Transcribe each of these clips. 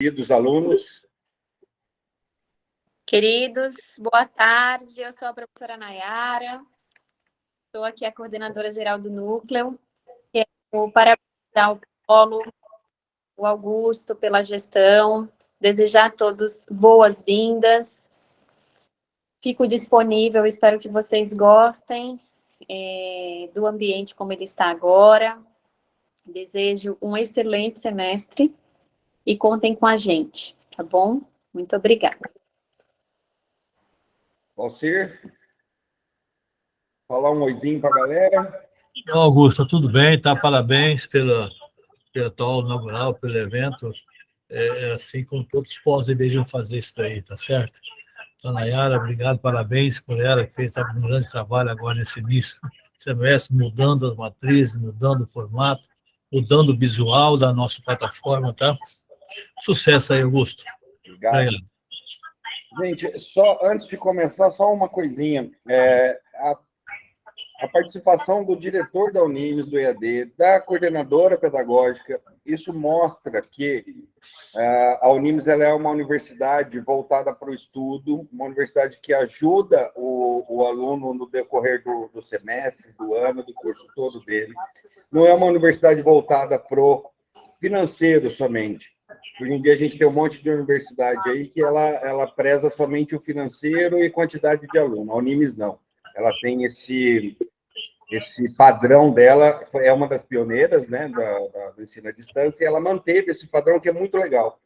Queridos alunos. Queridos, boa tarde. Eu sou a professora Nayara. Estou aqui a coordenadora geral do núcleo. Quero parabenizar o Polo, o Augusto pela gestão, desejar a todos boas-vindas. Fico disponível, espero que vocês gostem do ambiente como ele está agora. Desejo um excelente semestre e contem com a gente, tá bom? Muito obrigada. Valcir, falar um oizinho para a galera. Augusto, tudo bem, tá? Parabéns pela atual inaugural, pelo evento. Assim como todos os pós deveriam fazer isso daí, tá certo? Então, Nayara, obrigado, parabéns por ela, que fez um grande trabalho agora nesse início do semestre, mudando as matrizes, mudando o formato, mudando o visual da nossa plataforma, tá? Sucesso aí, Augusto. Obrigado. Gente, só antes de começar, só uma coisinha. A participação do diretor da Unimes, do EAD, da coordenadora pedagógica, isso mostra que a Unimes ela é uma universidade voltada para o estudo, uma universidade que ajuda o aluno no decorrer do semestre, do ano, do curso todo dele. Não é uma universidade voltada para o financeiro somente. Hoje em dia a gente tem um monte de universidade aí que ela preza somente o financeiro e quantidade de aluno. A Unimes não. Ela tem esse padrão dela, é uma das pioneiras, né, do ensino à distância, e ela manteve esse padrão que é muito legal.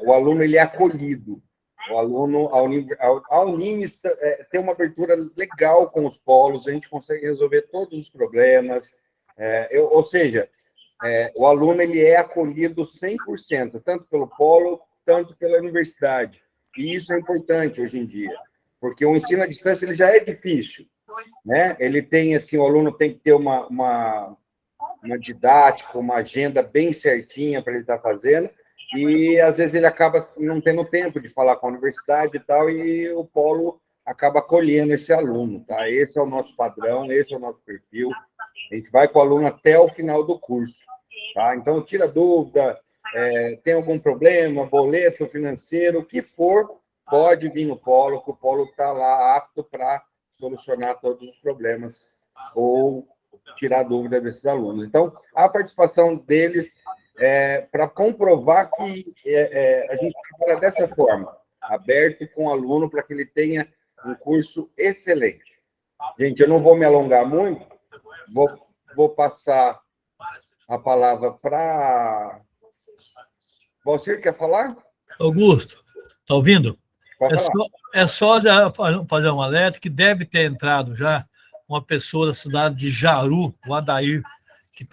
O aluno ele é acolhido. O aluno, a Unimes tem uma abertura legal com os polos, a gente consegue resolver todos os problemas, ou seja, o aluno ele é acolhido 100%, tanto pelo polo, tanto pela universidade. E isso é importante hoje em dia, porque o ensino à distância ele já é difícil, né? Ele tem, assim, o aluno tem que ter uma didática, uma agenda bem certinha para ele estar fazendo, e às vezes ele acaba não tendo tempo de falar com a universidade e tal, e o polo acaba acolhendo esse aluno, tá? Esse é o nosso padrão, esse é o nosso perfil. A gente vai com o aluno até o final do curso, tá? Então, tira dúvida, tem algum problema, boleto financeiro, o que for, pode vir no polo, que o polo está lá apto para solucionar todos os problemas ou tirar dúvida desses alunos. Então, a participação deles para comprovar que a gente trabalha dessa forma, aberto com o aluno para que ele tenha um curso excelente. Gente, eu não vou me alongar muito, vou passar a palavra para... Você quer falar? Augusto, está ouvindo? Pode falar. É só fazer um alerta que deve ter entrado já uma pessoa da cidade de Jaru, o Adair, que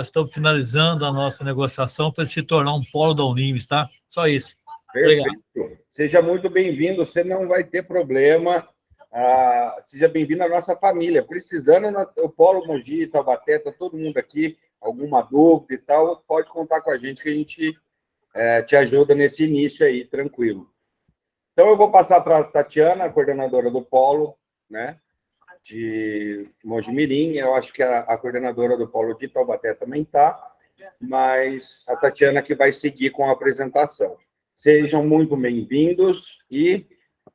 estão finalizando a nossa negociação para ele se tornar um polo da Unimes, tá? Só isso. Perfeito. Obrigado. Seja muito bem-vindo, você não vai ter problema. Seja bem-vindo à nossa família. Precisando, o Polo Mogi, Taubaté, está todo mundo aqui, alguma dúvida e tal, pode contar com a gente que a gente te ajuda nesse início aí, tranquilo. Então, eu vou passar para a Tatiana, a coordenadora do Polo, né, de Mogi Mirim. Eu acho que a coordenadora do Polo de Taubaté também está, mas a Tatiana que vai seguir com a apresentação. Sejam muito bem-vindos e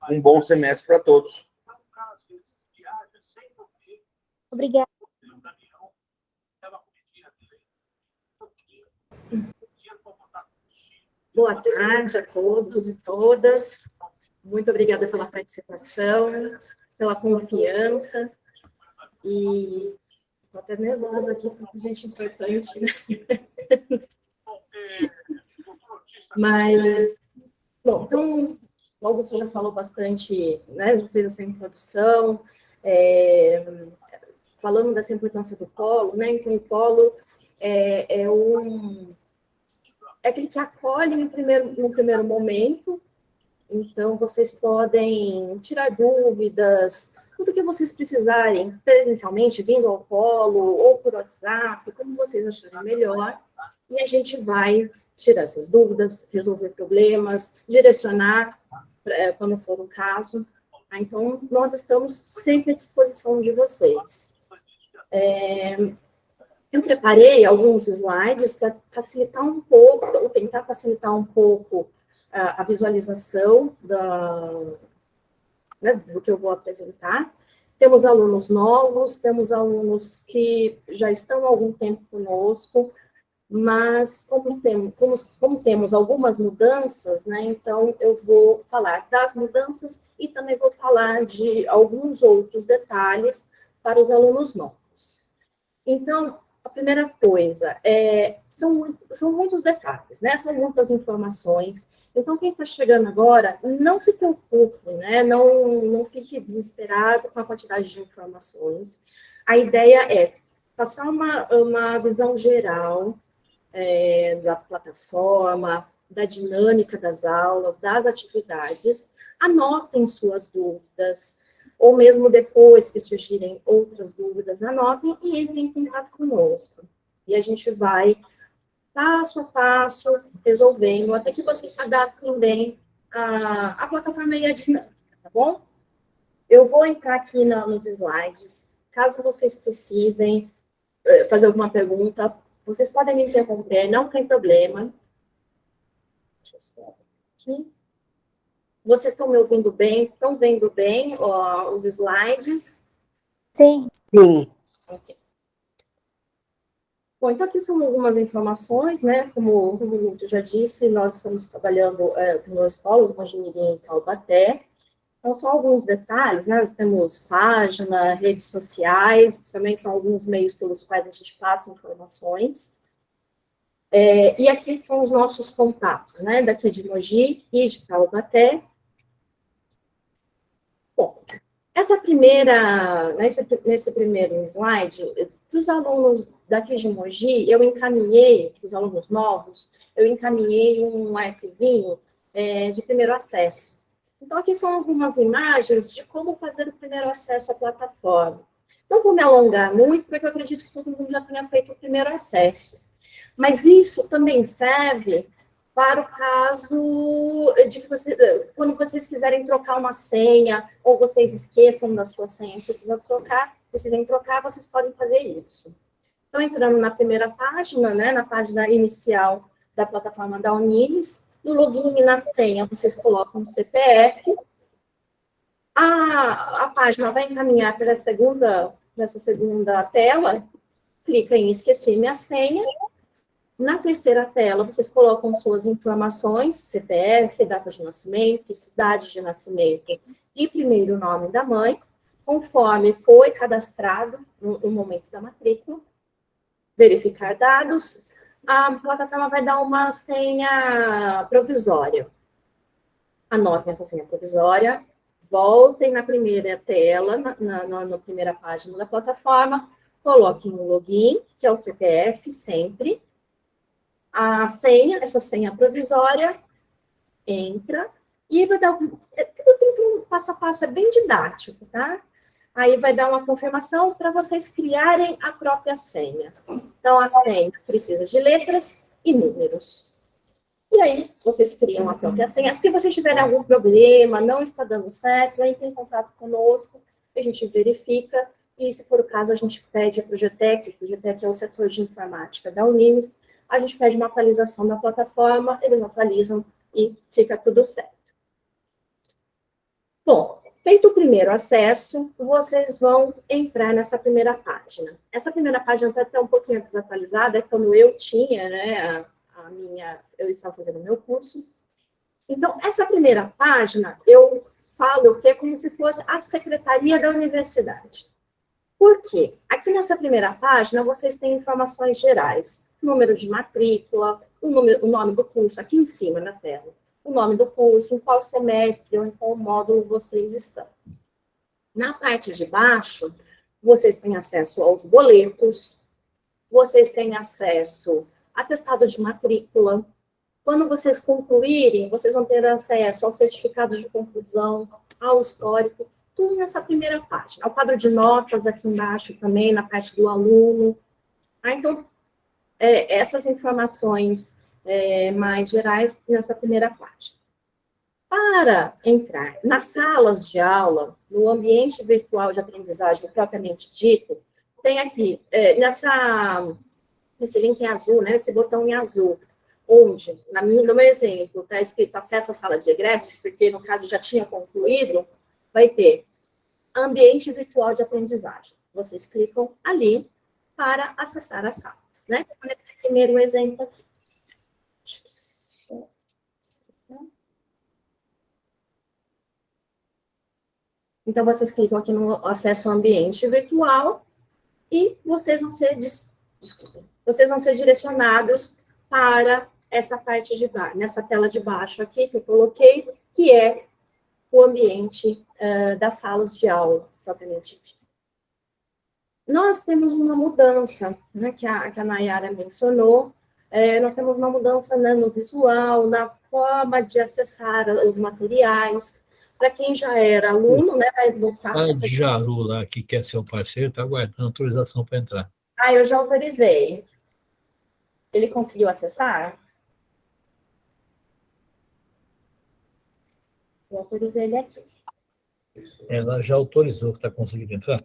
um bom semestre para todos. Obrigada. Boa tarde a todos e todas. Muito obrigada pela participação, pela confiança. E estou até nervosa aqui, porque gente importante, né? Mas, bom, então, o Augusto já falou bastante, né? Já fez essa introdução, falando dessa importância do polo, né? Então, o polo é aquele que acolhe no primeiro momento. Então, vocês podem tirar dúvidas, tudo que vocês precisarem, presencialmente, vindo ao polo, ou por WhatsApp, como vocês acharem melhor, e a gente vai tirar essas dúvidas, resolver problemas, direcionar, quando for o caso. Então, nós estamos sempre à disposição de vocês. Eu preparei alguns slides para facilitar um pouco, ou tentar facilitar um pouco a visualização do que eu vou apresentar. Temos alunos novos, temos alunos que já estão há algum tempo conosco, mas como temos algumas mudanças, né, então eu vou falar das mudanças e também vou falar de alguns outros detalhes para os alunos novos. Então, a primeira coisa, são muitos detalhes, né, são muitas informações. Então, quem está chegando agora, não se preocupe, né, não fique desesperado com a quantidade de informações. A ideia é passar uma visão geral, da plataforma, da dinâmica das aulas, das atividades, anotem suas dúvidas, ou mesmo depois que surgirem outras dúvidas, anotem e entrem em contato conosco. E a gente vai, passo a passo, resolvendo, até que vocês se adaptem bem à plataforma e à dinâmica, tá bom? Eu vou entrar aqui nos slides, caso vocês precisem fazer alguma pergunta, vocês podem me interromper, não tem problema. Deixa eu só aqui. Vocês estão me ouvindo bem? Estão vendo bem os slides? Sim. Sim. Ok. Bom, então aqui são algumas informações, né? Como o Milton já disse, nós estamos trabalhando com duas escolas, uma engenharia em Taubaté. Então, são alguns detalhes, né? Nós temos página, redes sociais, também são alguns meios pelos quais a gente passa informações. E aqui são os nossos contatos, né? Daqui de Mogi e de Taubaté. Bom, nesse primeiro slide, para os alunos daqui de Mogi, eu encaminhei, para os alunos novos, eu encaminhei um arquivinho de primeiro acesso. Então, aqui são algumas imagens de como fazer o primeiro acesso à plataforma. Não vou me alongar muito, porque eu acredito que todo mundo já tenha feito o primeiro acesso. Mas isso também serve para o caso de que quando vocês quiserem trocar uma senha, ou vocês esqueçam da sua senha, precisem trocar, vocês podem fazer isso. Então, entrando na primeira página, né, na página inicial da plataforma da Unimes, no login e na senha, vocês colocam o CPF. A página vai encaminhar para essa segunda tela, clica em esquecer minha senha. Na terceira tela, vocês colocam suas informações, CPF, data de nascimento, cidade de nascimento e primeiro nome da mãe, conforme foi cadastrado no momento da matrícula. Verificar dados. A plataforma vai dar uma senha provisória. Anotem essa senha provisória, voltem na primeira tela, na primeira página da plataforma, coloquem o login, que é o CPF, sempre. A senha, essa senha provisória, entra, e vai dar tudo tem um passo a passo, é bem didático, tá? Aí vai dar uma confirmação para vocês criarem a própria senha. Então, a senha precisa de letras e números. E aí, vocês criam a própria senha. Se vocês tiverem algum problema, não está dando certo, entre em contato conosco, a gente verifica, e se for o caso, a gente pede para o GTEC é o setor de informática da Unimes, a gente pede uma atualização da plataforma, eles atualizam e fica tudo certo. Bom, feito o primeiro acesso, vocês vão entrar nessa primeira página. Essa primeira página está até um pouquinho desatualizada, é quando eu tinha, né, eu estava fazendo o meu curso. Então, essa primeira página, eu falo que é como se fosse a secretaria da universidade. Por quê? Aqui nessa primeira página, vocês têm informações gerais. Número de matrícula, o nome do curso, aqui em cima na tela. O nome do curso, em qual semestre ou em qual módulo vocês estão. Na parte de baixo, vocês têm acesso aos boletos, vocês têm acesso a atestado de matrícula. Quando vocês concluírem, vocês vão ter acesso ao certificado de conclusão, ao histórico, tudo nessa primeira página. Ao quadro de notas aqui embaixo também, na parte do aluno. Então, essas informações mais gerais nessa primeira página. Para entrar nas salas de aula, no ambiente virtual de aprendizagem propriamente dito, tem aqui, nesse link em azul, né, esse botão em azul, onde, no meu exemplo, está escrito acesso à sala de egressos, porque no caso já tinha concluído, vai ter ambiente virtual de aprendizagem. Vocês clicam ali para acessar as salas, né? Nesse primeiro exemplo aqui. Então, vocês clicam aqui no acesso ao ambiente virtual e vocês vão ser direcionados para essa parte de baixo, nessa tela de baixo aqui que eu coloquei, que é o ambiente das salas de aula, propriamente dito. Nós temos uma mudança, né, que a Nayara mencionou, nós temos uma mudança, né, no visual, na forma de acessar os materiais. Para quem já era aluno, né, vai voltar... O Jaru lá, que quer ser o parceiro, está aguardando autorização para entrar. Ah, eu já autorizei. Ele conseguiu acessar? Eu autorizei ele aqui. Ela já autorizou que está conseguindo entrar?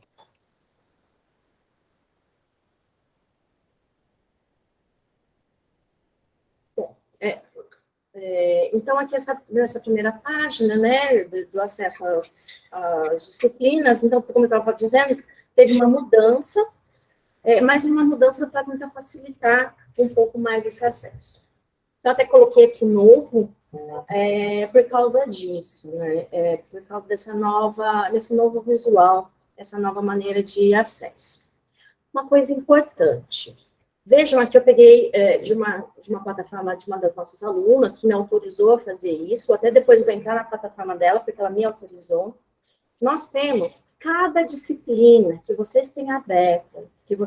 Bom, então, aqui nessa primeira página, né, do acesso às disciplinas, então, como eu estava dizendo, teve uma mudança, mas uma mudança para tentar facilitar um pouco mais esse acesso. Então, até coloquei aqui novo, por causa disso, né, por causa desse novo visual, essa nova maneira de acesso. Uma coisa importante, vejam, aqui eu peguei de uma plataforma de uma das nossas alunas, que me autorizou a fazer isso, até depois eu vou entrar na plataforma dela, porque ela me autorizou. Nós temos cada disciplina que vocês têm aberta, que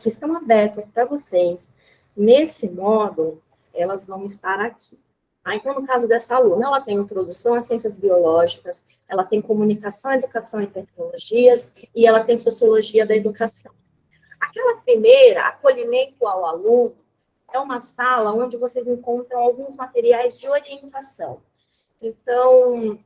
estão abertas para vocês, nesse módulo, elas vão estar aqui. Então, no caso dessa aluna, ela tem introdução às ciências biológicas, ela tem comunicação, educação e tecnologias, e ela tem sociologia da educação. Aquela primeira, acolhimento ao aluno, é uma sala onde vocês encontram alguns materiais de orientação. Então,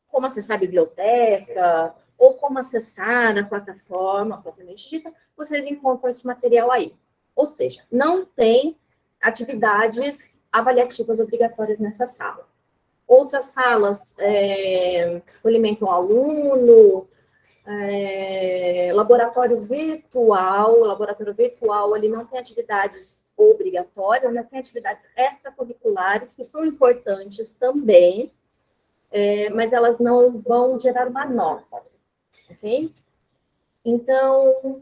como acessar a biblioteca, ou como acessar a plataforma propriamente dita, vocês encontram esse material aí. Ou seja, não tem atividades avaliativas obrigatórias nessa sala. Outras salas, acolhimento ao aluno, laboratório virtual, ele não tem atividades obrigatórias, mas tem atividades extracurriculares, que são importantes também, mas elas não vão gerar uma nota, ok? Então,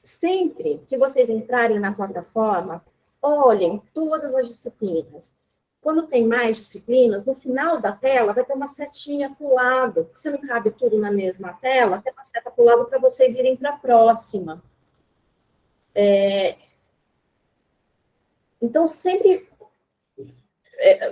sempre que vocês entrarem na plataforma, olhem todas as disciplinas. Quando tem mais disciplinas, no final da tela vai ter uma setinha para o lado. Se não cabe tudo na mesma tela, tem uma seta para o lado para vocês irem para a próxima. Então, sempre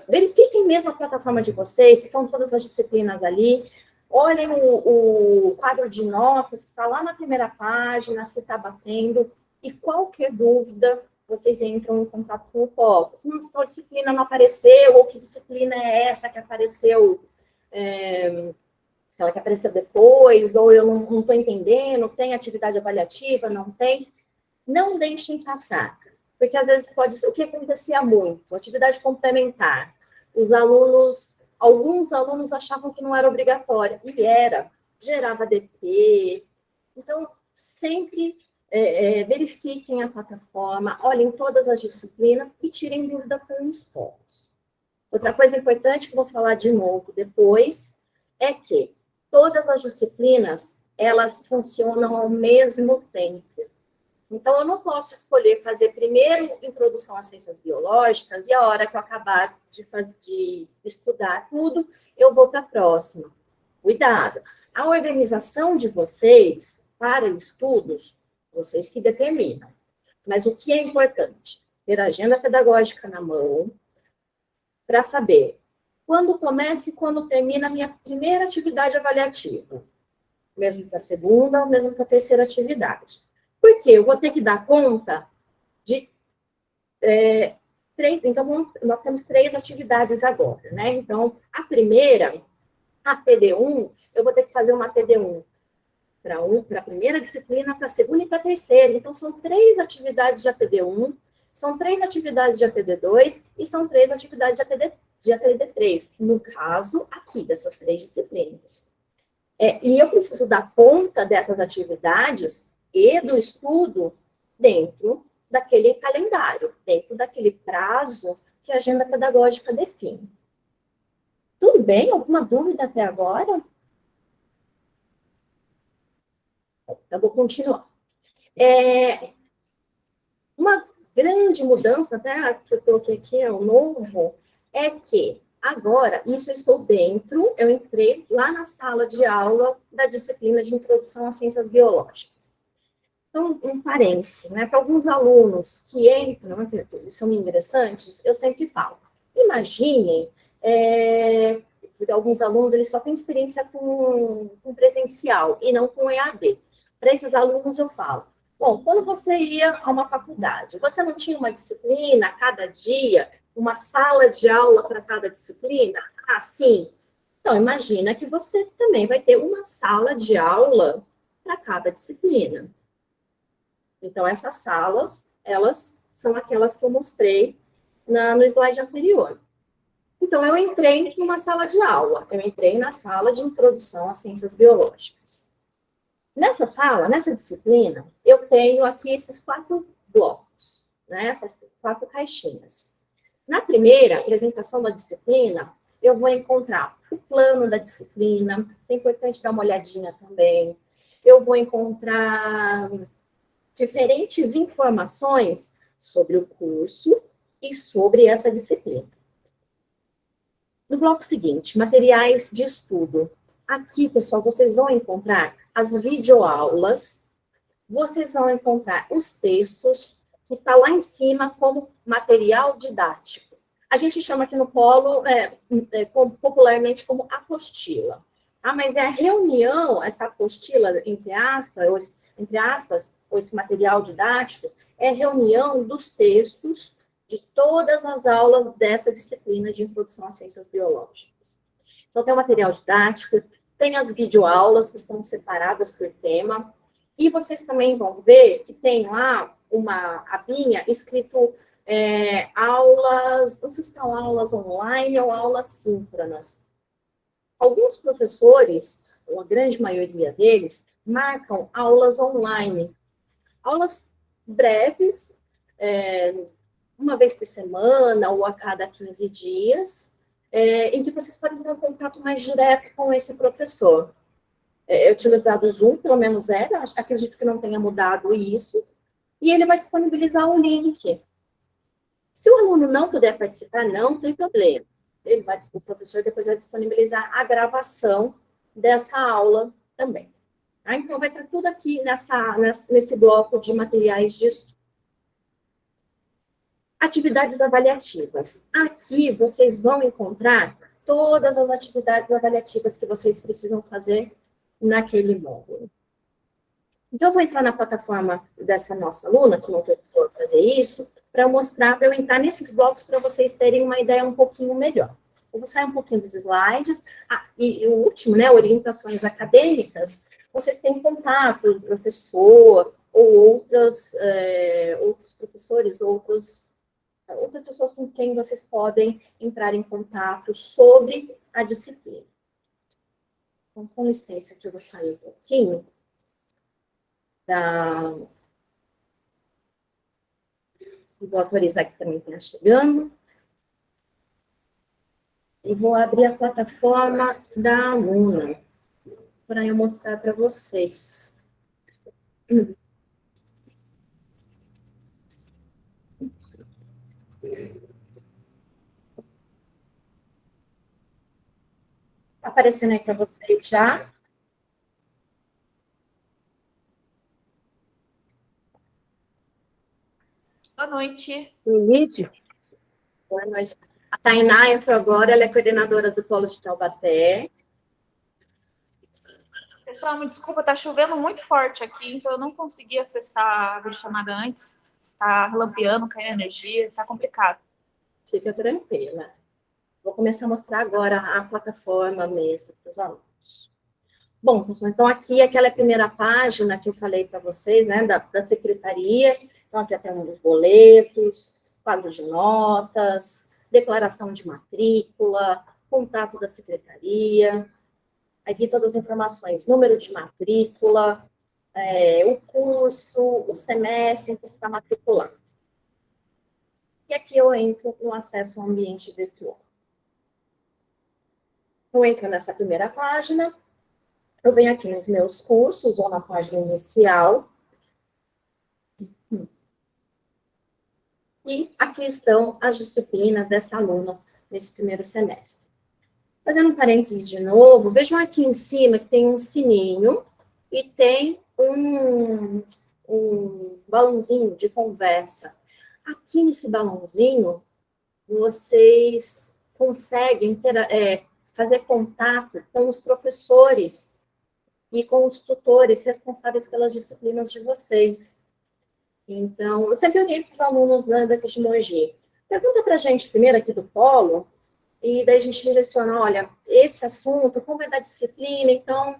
verifiquem mesmo a plataforma de vocês, se estão todas as disciplinas ali. Olhem o quadro de notas que está lá na primeira página, se está batendo. E qualquer dúvida, vocês entram em contato com o POC. Se tal disciplina não apareceu, ou que disciplina é essa que apareceu, se ela que apareceu depois, ou eu não estou entendendo, tem atividade avaliativa, não tem, não deixem passar. Porque às vezes pode ser, o que acontecia muito, atividade complementar. Alguns alunos achavam que não era obrigatória, e era, gerava DP. Então, sempre verifiquem a plataforma, olhem todas as disciplinas e tirem dúvida com os pontos. Outra coisa importante que eu vou falar de novo depois é que todas as disciplinas, elas funcionam ao mesmo tempo. Então, eu não posso escolher fazer primeiro introdução às ciências biológicas e a hora que eu acabar de estudar tudo, eu vou para a próxima. Cuidado. A organização de vocês para estudos, vocês que determinam. Mas o que é importante? Ter a agenda pedagógica na mão para saber quando começa e quando termina a minha primeira atividade avaliativa. Mesmo para a segunda, mesmo para a terceira atividade. Porque eu vou ter que dar conta de três. Então, nós temos 3 atividades agora, né? Então, a primeira, a TD1, eu vou ter que fazer uma TD1 para a primeira disciplina, para a segunda e para a terceira. Então, são 3 atividades de ATD1, são 3 atividades de ATD2 e são 3 atividades de ATD3, no caso aqui, dessas 3 disciplinas. E eu preciso dar conta dessas atividades e do estudo dentro daquele calendário, dentro daquele prazo que a agenda pedagógica define. Tudo bem? Alguma dúvida até agora? Então, vou continuar. Uma grande mudança, até que eu coloquei aqui, é o novo, é que agora, isso eu estou dentro, eu entrei lá na sala de aula da disciplina de Introdução às Ciências Biológicas. Então, um parênteses, né? Para alguns alunos que entram, que são ingressantes, eu sempre falo, imaginem, porque alguns alunos, eles só têm experiência com presencial e não com EAD. Para esses alunos, eu falo, bom, quando você ia a uma faculdade, você não tinha uma disciplina a cada dia, uma sala de aula para cada disciplina? Ah, sim. Então, imagina que você também vai ter uma sala de aula para cada disciplina. Então, essas salas, elas são aquelas que eu mostrei no slide anterior. Então, eu entrei numa sala de aula, eu entrei na sala de Introdução às Ciências Biológicas. Nessa sala, nessa disciplina, eu tenho aqui esses 4 blocos, né? Essas 4 caixinhas. Na primeira apresentação da disciplina, eu vou encontrar o plano da disciplina, que é importante dar uma olhadinha também. Eu vou encontrar diferentes informações sobre o curso e sobre essa disciplina. No bloco seguinte, materiais de estudo. Aqui, pessoal, vocês vão encontrar as videoaulas, vocês vão encontrar os textos, que está lá em cima como material didático. A gente chama aqui no polo, popularmente, como apostila. Ah, mas é a reunião, essa apostila, entre aspas, ou esse material didático, é a reunião dos textos de todas as aulas dessa disciplina de Introdução às Ciências Biológicas. Então, tem o material didático, tem as videoaulas que estão separadas por tema, e vocês também vão ver que tem lá uma abinha escrito aulas, não sei se estão aulas online ou aulas síncronas. Alguns professores, ou a grande maioria deles, marcam aulas online. Aulas breves, uma vez por semana ou a cada 15 dias, em que vocês podem ter um contato mais direto com esse professor. É utilizado o Zoom, pelo menos acredito que não tenha mudado isso, e ele vai disponibilizar o link. Se o aluno não puder participar, não tem problema. O professor depois vai disponibilizar a dessa aula também. Tá? Então, vai estar tudo aqui nesse bloco de materiais de estudo. Atividades avaliativas. Aqui vocês vão encontrar todas as atividades avaliativas que vocês precisam fazer naquele módulo. Então, eu vou entrar na plataforma dessa nossa aluna, que não tentou fazer isso, para eu entrar nesses blocos para vocês terem uma ideia um pouquinho melhor. Eu vou sair um pouquinho dos slides. E o último, né, orientações acadêmicas, vocês têm contato com o professor, ou outros professores, outras pessoas com quem vocês podem entrar em contato sobre a disciplina. Então, com licença, que eu vou sair um pouquinho vou autorizar que também está chegando. E vou abrir a plataforma da aluna, para eu mostrar para vocês. Está aparecendo aí para vocês já? Boa noite. Início? Boa noite. A Tainá entrou agora, ela é coordenadora do Polo de Taubaté. Pessoal, me desculpa, tá chovendo muito forte aqui, então eu não consegui acessar a videochamada antes. Tá relampeando, caindo energia, tá complicado. Fica tranquila. Vou começar a mostrar agora a plataforma mesmo para os alunos. Bom, pessoal, então aqui aquela primeira página que eu falei para vocês, né, da secretaria. Então aqui temos os boletos, quadro de notas, declaração de matrícula, contato da secretaria. Aqui todas as informações, número de matrícula, o curso, o semestre em que você está matriculando. E aqui eu entro no acesso ao ambiente virtual. Eu entro nessa primeira página, eu venho aqui nos meus cursos, ou na página inicial. E aqui estão as disciplinas dessa aluna nesse primeiro semestre. Fazendo um parênteses de novo, vejam aqui em cima que tem um sininho e tem um balãozinho de conversa. Aqui nesse balãozinho, vocês conseguem fazer contato com os professores e com os tutores responsáveis pelas disciplinas de vocês. Então, eu sempre oriento os alunos daqui de Mogi. Pergunta para a gente primeiro aqui do Polo, e daí a gente direciona, olha, esse assunto, como é da disciplina, então,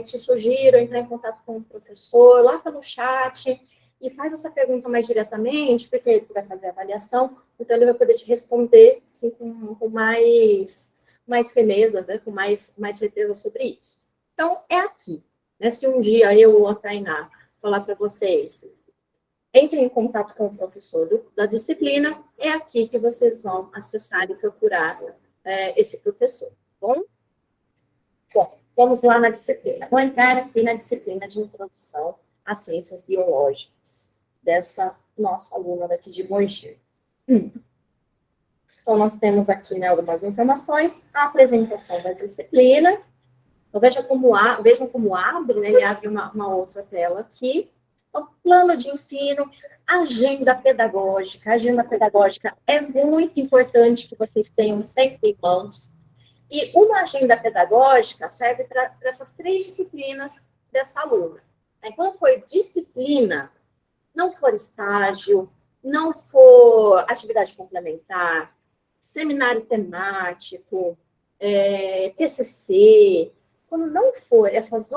te sugiro entrar em contato com o professor, lá pelo chat, e faz essa pergunta mais diretamente, porque ele vai fazer a avaliação, então ele vai poder te responder assim, com mais firmeza, né, com mais certeza sobre isso. Então, é aqui. Né? Se um dia eu ou a Tainá falar para vocês, entrem em contato com o professor da disciplina, é aqui que vocês vão acessar e procurar esse professor, tá bom? Bom, vamos lá na disciplina. Vou entrar aqui na disciplina de introdução às ciências biológicas, dessa nossa aluna daqui de Mogi. Então, nós temos aqui, né, algumas informações, a apresentação da disciplina. Então, vejam como abre, né, ele abre uma outra tela aqui. Então, plano de ensino, agenda pedagógica. A agenda pedagógica é muito importante que vocês tenham sempre em mãos. E uma agenda pedagógica serve para essas 3 disciplinas dessa aluna. Aí, quando for disciplina, não for estágio, não for atividade complementar, seminário temático, TCC, quando não forem essas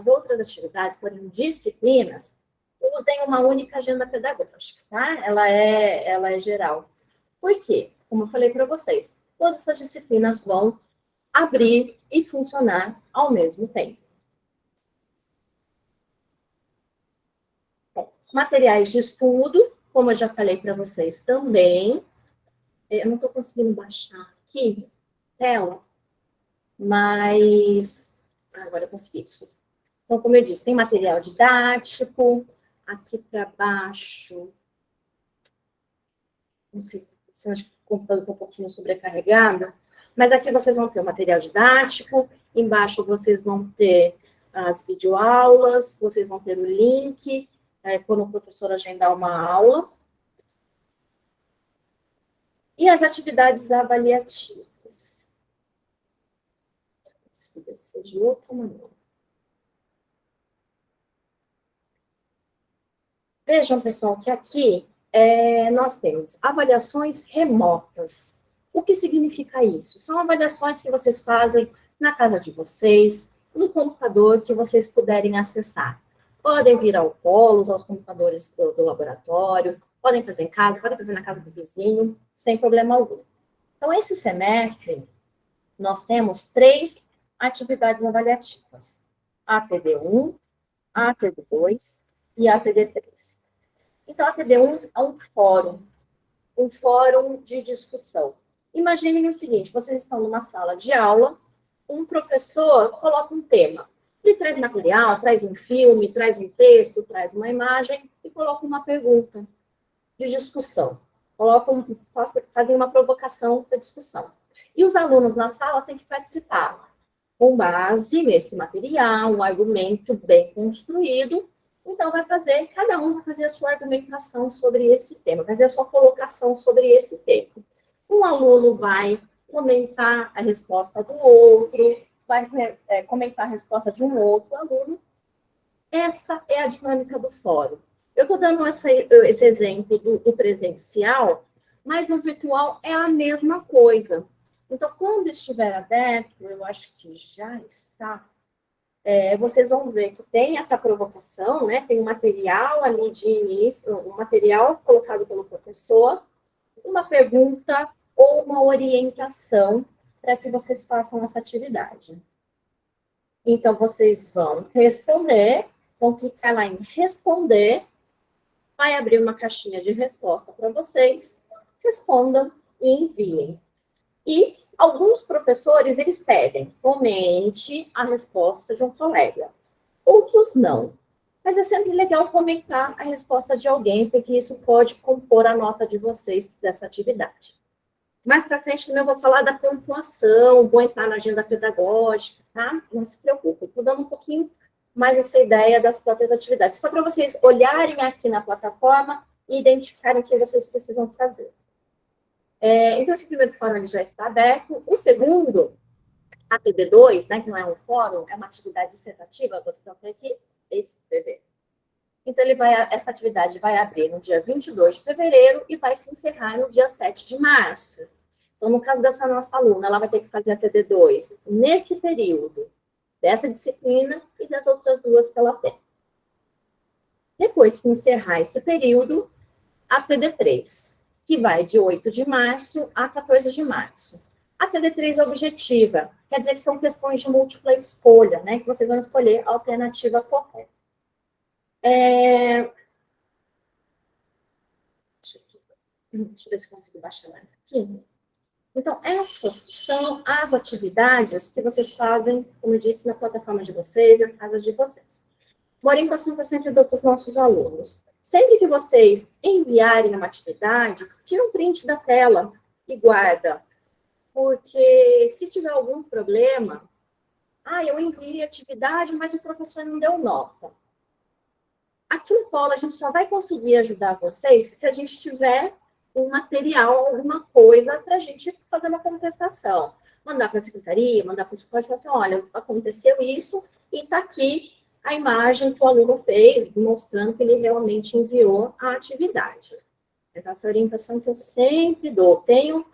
outras atividades, forem disciplinas, usem uma única agenda pedagógica, tá? Ela é geral. Por quê? Como eu falei para vocês, todas essas disciplinas vão abrir e funcionar ao mesmo tempo. Bom, materiais de estudo, como eu já falei para vocês também. Eu não estou conseguindo baixar aqui tela, mas agora eu consegui, desculpa. Então, como eu disse, tem material didático, aqui para baixo, não sei se o computador está um pouquinho sobrecarregado, mas aqui vocês vão ter o material didático, embaixo vocês vão ter as videoaulas, vocês vão ter o link, quando o professor agendar uma aula, e as atividades avaliativas. Descer de outra maneira. Vejam, pessoal, que aqui nós temos avaliações remotas. O que significa isso? São avaliações que vocês fazem na casa de vocês, no computador que vocês puderem acessar. Podem vir ao polo, usar os computadores do laboratório, podem fazer em casa, podem fazer na casa do vizinho, sem problema algum. Então, esse semestre, nós temos 3 atividades avaliativas. ATD1, ATD2 e ATD3. Então, a ATD1 é um fórum de discussão. Imaginem o seguinte, vocês estão numa sala de aula, um professor coloca um tema. Ele traz material, traz um filme, traz um texto, traz uma imagem e coloca uma pergunta de discussão. Fazem uma provocação para discussão. E os alunos na sala têm que participar com base nesse material, um argumento bem construído. Então, cada um vai fazer a sua argumentação sobre esse tema, fazer a sua colocação sobre esse tema. Um aluno vai comentar a resposta do outro, vai comentar a resposta de um outro aluno. Essa é a dinâmica do fórum. Eu estou dando esse exemplo do presencial, mas no virtual é a mesma coisa. Então, quando estiver aberto, eu acho que já está, vocês vão ver que tem essa provocação, né? Tem um material ali de início, um material colocado pelo professor, uma pergunta ou uma orientação para que vocês façam essa atividade. Então, vocês vão responder, vão clicar lá em responder, vai abrir uma caixinha de resposta para vocês, respondam e enviem. E alguns professores, eles pedem, comente a resposta de um colega. Outros não. Mas é sempre legal comentar a resposta de alguém, porque isso pode compor a nota de vocês dessa atividade. Mais para frente também eu vou falar da pontuação, vou entrar na agenda pedagógica, tá? Não se preocupe, estou dando um pouquinho mais essa ideia das próprias atividades, só para vocês olharem aqui na plataforma e identificarem o que vocês precisam fazer. Então, esse primeiro fórum ele já está aberto. O segundo, a PD2, né, que não é um fórum, é uma atividade dissertativa, vocês vão ter aqui escrever. Então, essa atividade vai abrir no dia 22 de fevereiro e vai se encerrar no dia 7 de março. Então, no caso dessa nossa aluna, ela vai ter que fazer a TD2 nesse período, dessa disciplina e das outras duas que ela tem. Depois que encerrar esse período, a TD3, que vai de 8 de março a 14 de março. A TD3 é objetiva, quer dizer que são questões de múltipla escolha, né, que vocês vão escolher a alternativa correta. Deixa eu ver se eu consigo baixar mais aqui. Então, essas são as atividades que vocês fazem, como eu disse, na plataforma de vocês, na casa de vocês. Uma orientação que eu sempre dou para os nossos alunos. Sempre que vocês enviarem uma atividade, tira um print da tela e guarda. Porque se tiver algum problema, eu enviei atividade, mas o professor não deu nota. Aqui no Polo, a gente só vai conseguir ajudar vocês se a gente tiver um material, alguma coisa, para a gente fazer uma contestação. Mandar para a secretaria, mandar para o suporte e falar assim, olha, aconteceu isso e está aqui a imagem que o aluno fez, mostrando que ele realmente enviou a atividade. Então, essa orientação que eu sempre dou. Tenho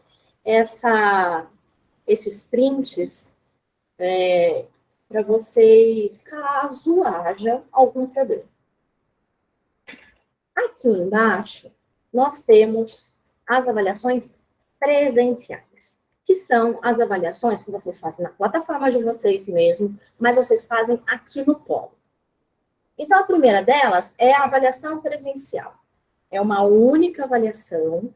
esses prints para vocês, caso haja algum problema. Aqui embaixo, nós temos as avaliações presenciais, que são as avaliações que vocês fazem na plataforma de vocês mesmo, mas vocês fazem aqui no Polo. Então, a primeira delas é a avaliação presencial. É uma única avaliação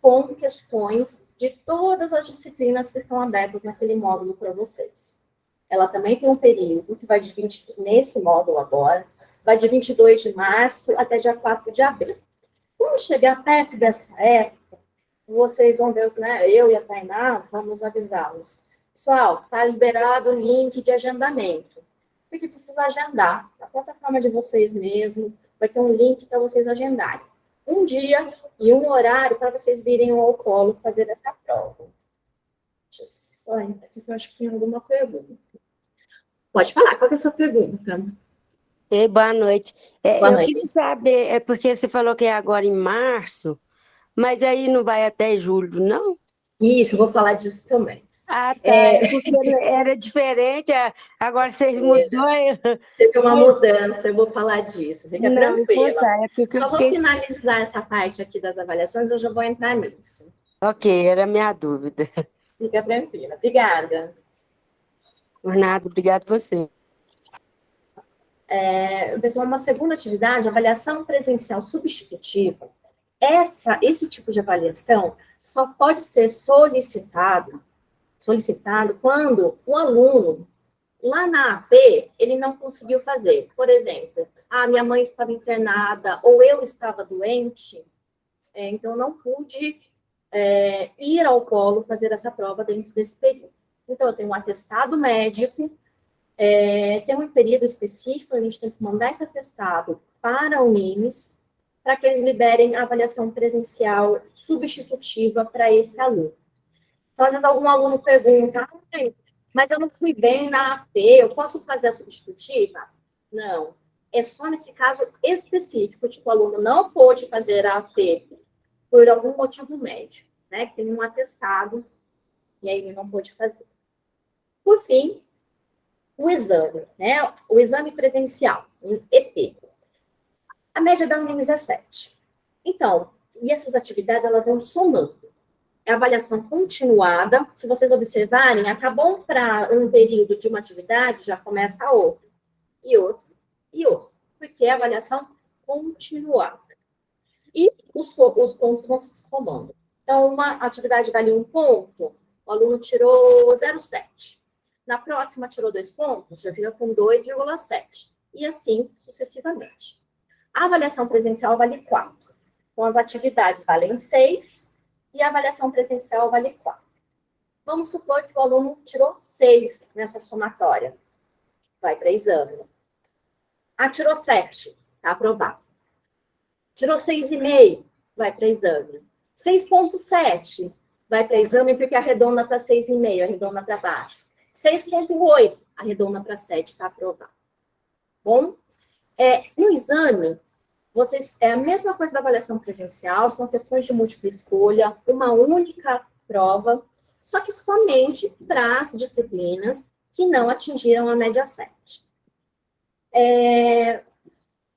com questões de todas as disciplinas que estão abertas naquele módulo para vocês. Ela também tem um período que vai de nesse módulo agora, vai de 22 de março até dia 4 de abril. Quando chegar perto dessa época, vocês vão ver, né, eu e a Tainá, vamos avisá-los. Pessoal, está liberado o link de agendamento. Porque precisa agendar. Na plataforma de vocês mesmo, vai ter um link para vocês agendarem. Um dia e um horário para vocês virem ao Polo fazer essa prova. Deixa eu só entrar aqui, que eu acho que tem alguma pergunta. Pode falar, qual é a sua pergunta? Boa noite. Boa Eu noite. queria saber, porque você falou que é agora em março, mas aí não vai até julho, não? Isso, eu vou falar disso também. Ah, tá. Porque era diferente, agora vocês mudou. Teve uma mudança, eu vou falar disso, fica tranquila. Então tá, porque Só vou finalizar essa parte aqui das avaliações, eu já vou entrar nisso. Ok, era a minha dúvida. Fica tranquila. Obrigada. Por nada, obrigado você. Pessoal, uma segunda atividade, avaliação presencial substitutiva. Esse tipo de avaliação só pode ser solicitado quando o aluno, lá na AP, ele não conseguiu fazer. Por exemplo, minha mãe estava internada ou eu estava doente, então eu não pude ir ao Polo fazer essa prova dentro desse período. Então, eu tenho um atestado médico, tem um período específico, a gente tem que mandar esse atestado para o Unimes, para que eles liberem a avaliação presencial substitutiva para esse aluno. Então, às vezes, algum aluno pergunta, mas eu não fui bem na AP, eu posso fazer a substitutiva? Não. É só nesse caso específico, tipo, o aluno não pôde fazer a AP por algum motivo médico, né? Tem um atestado e aí ele não pôde fazer. Por fim, o exame, né? O exame presencial, o EP. A média da Unimes é 7. Então, e essas atividades, elas vão somando. É avaliação continuada. Se vocês observarem, acabou para um período de uma atividade, já começa a outra, e outra, e outra. Porque é avaliação continuada. E os pontos vão se somando. Então, uma atividade vale 1 ponto, o aluno tirou 0,7. Na próxima, tirou 2 pontos, já fica com 2,7. E assim sucessivamente. A avaliação presencial vale 4. Então, as atividades valem 6 e a avaliação presencial vale 4. Vamos supor que o aluno tirou 6 nessa somatória. Vai para exame. Ah, tirou 7. Está aprovado. Tirou 6,5. Vai para exame. 6,7. Vai para exame porque arredonda para 6,5, arredonda para baixo. 6,8. Arredonda para 7. Está aprovado. Bom? No exame, é a mesma coisa da avaliação presencial, são questões de múltipla escolha, uma única prova, só que somente para as disciplinas que não atingiram a média 7.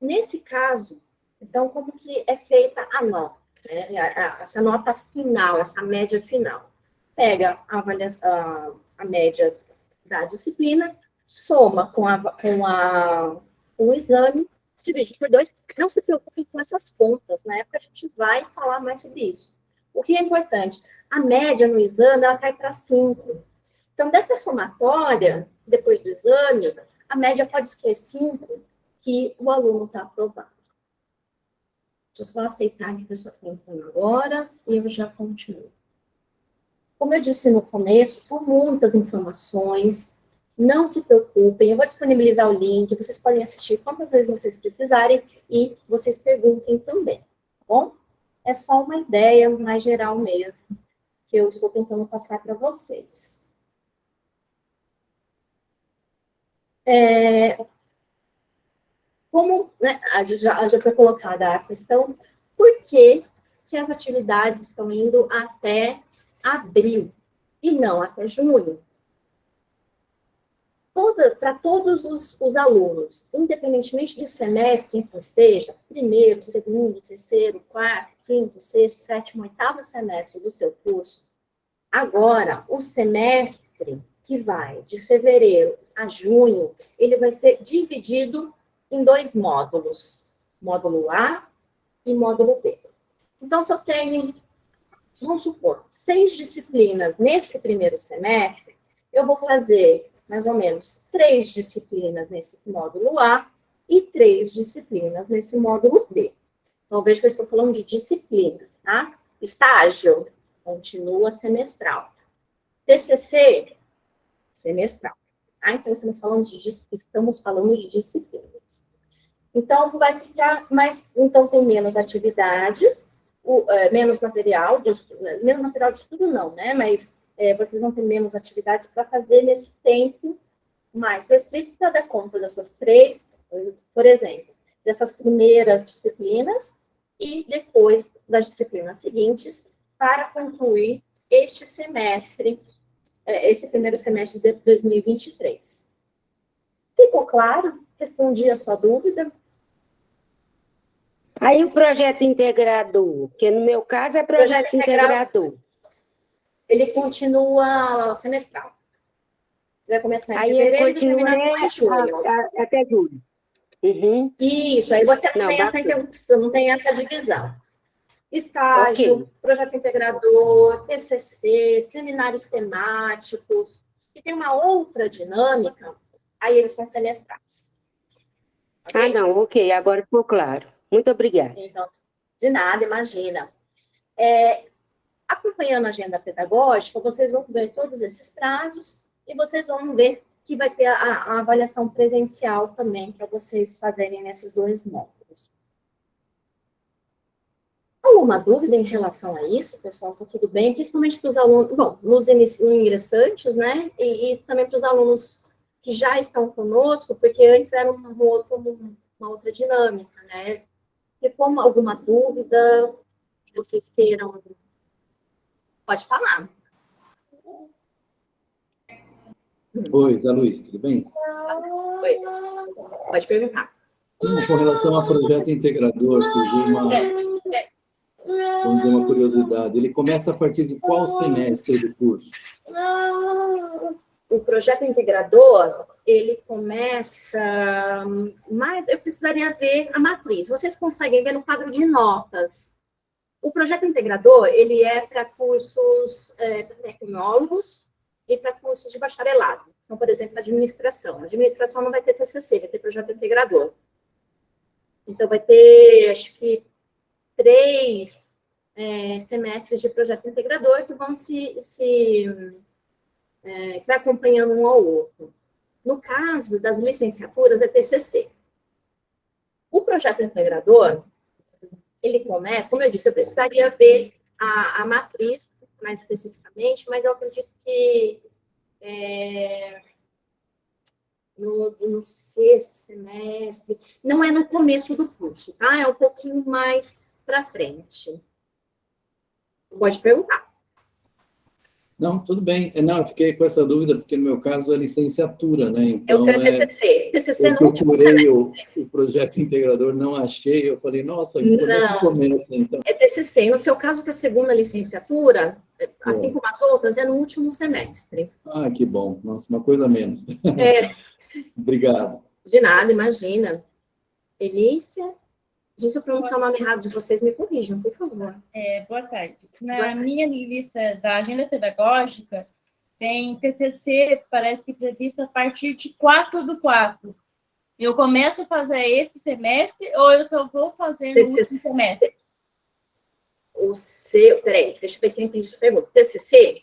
Nesse caso, então, como que é feita a nota? Né? Essa nota final, essa média final. Pega a média da disciplina, soma com o exame, divide por 2. Não se preocupem com essas contas, na época a gente vai falar mais sobre isso. O que é importante? A média no exame, ela cai para 5. Então, dessa somatória, depois do exame, a média pode ser 5, que o aluno está aprovado. Deixa eu só aceitar que a pessoa está entrando agora, e eu já continuo. Como eu disse no começo, são muitas informações. Não se preocupem, eu vou disponibilizar o link, vocês podem assistir quantas vezes vocês precisarem e vocês perguntem também, tá bom? É só uma ideia mais geral mesmo, que eu estou tentando passar para vocês. Como, né, já foi colocada a questão, por que as atividades estão indo até abril e não até junho? Para todos os alunos, independentemente de semestre em que esteja, primeiro, segundo, terceiro, quarto, quinto, sexto, sétimo, oitavo semestre do seu curso, agora, o semestre que vai de fevereiro a junho, ele vai ser dividido em 2 módulos, módulo A e módulo B. Então, se eu tenho, vamos supor, 6 disciplinas nesse primeiro semestre, eu vou fazer mais ou menos 3 disciplinas nesse módulo A e 3 disciplinas nesse módulo B. Então, veja que eu estou falando de disciplinas, tá? Estágio, continua semestral. TCC, semestral. Tá? Então, estamos falando de disciplinas. Então, vai ficar mais... Então, tem menos atividades, menos material de estudo não, né? Mas vocês vão ter menos atividades para fazer nesse tempo mais restrito para dar conta dessas 3, por exemplo, dessas primeiras disciplinas e depois das disciplinas seguintes para concluir este semestre, esse primeiro semestre de 2023. Ficou claro? Respondi a sua dúvida? Aí o projeto integrador, que no meu caso é projeto integrador. Ele continua semestral. Você vai começar em Aí fevereiro ele e terminar só em julho. Até julho. Uhum. Isso, aí você não tem essa interrupção, não tem essa divisão. Estágio, projeto integrador, TCC, seminários temáticos, e tem uma outra dinâmica, aí eles são semestrais. Okay? Ah, não, ok, agora ficou claro. Muito obrigada. Então, de nada, imagina. Acompanhando a agenda pedagógica, vocês vão ver todos esses prazos e vocês vão ver que vai ter a avaliação presencial também para vocês fazerem nesses 2 módulos. Alguma dúvida em relação a isso, pessoal? Tá tudo bem? Principalmente para os alunos, bom, nos ingressantes, né? E também para os alunos que já estão conosco, porque antes era uma outra dinâmica, né? E como alguma dúvida que vocês queiram, pode falar. Oi, Zé Luiz, tudo bem? Oi. Pode perguntar. Com relação ao projeto integrador, surgiu vamos dizer, uma curiosidade. Ele começa a partir de qual semestre do curso? O projeto integrador, ele começa mais... Eu precisaria ver a matriz. Vocês conseguem ver no quadro de notas. O projeto integrador, ele é para cursos tecnólogos e para cursos de bacharelado. Então, por exemplo, administração. Administração não vai ter TCC, vai ter projeto integrador. Então, vai ter, acho que, 3 semestres de projeto integrador que vão que vai acompanhando um ao outro. No caso das licenciaturas, é TCC. O projeto integrador, ele começa, como eu disse, eu precisaria ver a matriz mais especificamente, mas eu acredito que no 6º semestre, não é no começo do curso, tá? É um pouquinho mais para frente. Pode perguntar. Não, tudo bem. Não, eu fiquei com essa dúvida, porque no meu caso é licenciatura, né? Então, Eu sei o TCC. TCC eu no último procurei semestre. o projeto integrador, não achei. Eu falei, nossa, como é que começa, então? É TCC. No seu caso, que a segunda licenciatura, assim como as outras, é no último semestre. Ah, que bom. Nossa, uma coisa a menos. Obrigado. De nada, imagina. Elícia, se eu pronunciar o nome errado de vocês, me corrijam, por favor. Boa tarde. Na minha lista da agenda pedagógica, tem TCC, parece que previsto a partir de 4/4. Eu começo a fazer esse semestre ou eu só vou fazer no último semestre? O seu... Peraí, deixa eu ver se eu entendi a pergunta. TCC?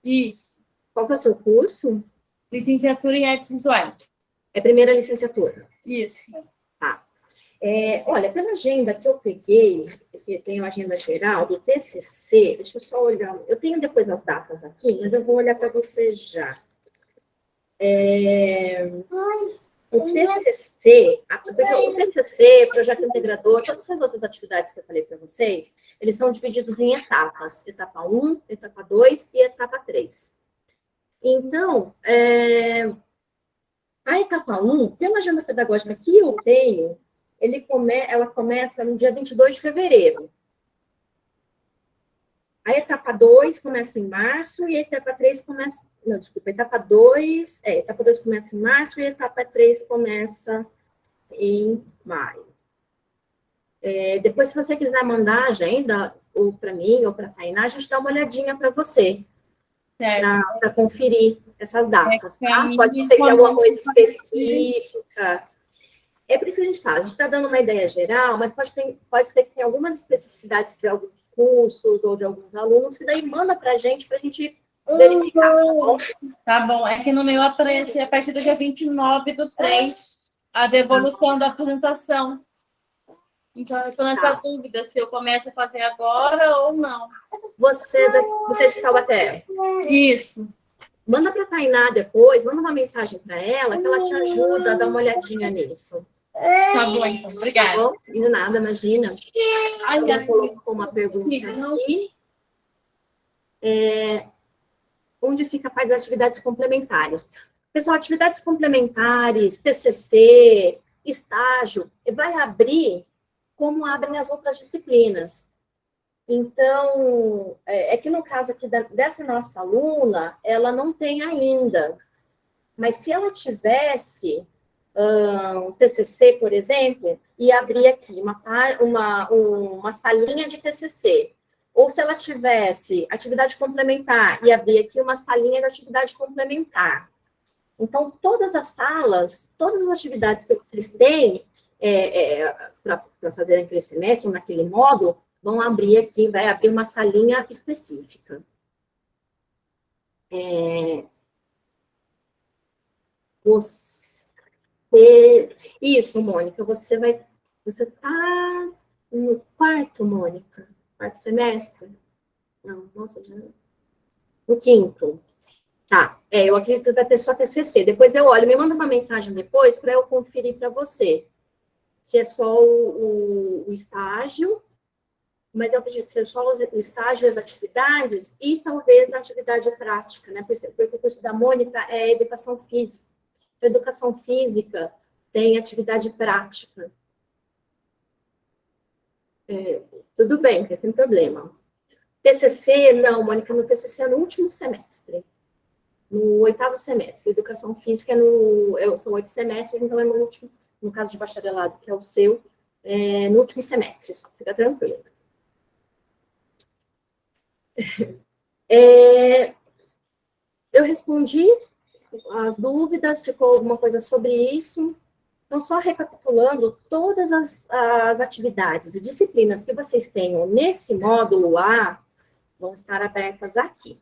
Isso. Qual que é o seu curso? Licenciatura em Artes Visuais. É primeira licenciatura? Isso. Tá. Olha, pela agenda que eu peguei, que tem a agenda geral do TCC, deixa eu só olhar. Eu tenho depois as datas aqui, mas eu vou olhar para você já. O TCC, projeto integrador, todas essas outras atividades que eu falei para vocês, eles são divididos em etapas. Etapa 1, etapa 2 e etapa 3. Então, a etapa 1, pela agenda pedagógica que eu tenho, ela começa no dia 22 de fevereiro. A etapa 2 começa em março e a etapa 3 começa... Não, desculpa, etapa 2 começa em março e a etapa 3 começa em maio. Depois, se você quiser mandar a agenda, ou para mim, ou para a Tainá, a gente dá uma olhadinha para você, para conferir essas datas, tá? Pode ser que alguma coisa específica... É por isso que a gente fala, a gente está dando uma ideia geral, mas pode ser que tenha algumas especificidades de alguns cursos ou de alguns alunos, que daí manda para a gente verificar, tá bom? Tá bom, é que no meu aparece a partir do dia 29/3 a devolução da apresentação. Então, eu estou nessa dúvida se eu começo a fazer agora ou não. Você é de Taubaté? Isso. Manda para a Tainá depois, manda uma mensagem para ela, que ela te ajuda a dar uma olhadinha nisso. Tá bom, então. Obrigada. Tá bom? De nada, imagina. Ela colocou uma pergunta aqui. Onde fica a parte das atividades complementares? Pessoal, atividades complementares, TCC, estágio, vai abrir como abrem as outras disciplinas. Então, que no caso aqui dessa nossa aluna, ela não tem ainda. Mas se ela tivesse um TCC, por exemplo, e abrir aqui uma salinha de TCC, ou se ela tivesse atividade complementar e abrir aqui uma salinha de atividade complementar. Então, todas as salas, todas as atividades que vocês têm para fazer naquele semestre, ou naquele módulo, vão abrir aqui, vai abrir uma salinha específica. Isso, Mônica, você está no 4º, Mônica? 4º semestre? Não, nossa, já... No 5º. Tá, eu acredito que vai ter só TCC. Depois eu olho, me manda uma mensagem depois para eu conferir para você. Se é só o estágio, mas eu acredito que seja só o estágio, as atividades e talvez a atividade prática, né? Porque o curso da Mônica é educação física. A educação física tem atividade prática. Tudo bem, não tem problema. TCC, não, Mônica, no TCC é no último semestre. No 8º semestre. Educação física são 8 semestres, então é no último, no caso de bacharelado, que é o seu, no último semestre, só fica tranquilo. Eu respondi as dúvidas, ficou alguma coisa sobre isso? Então, só recapitulando, todas as atividades e disciplinas que vocês tenham nesse módulo A vão estar abertas aqui.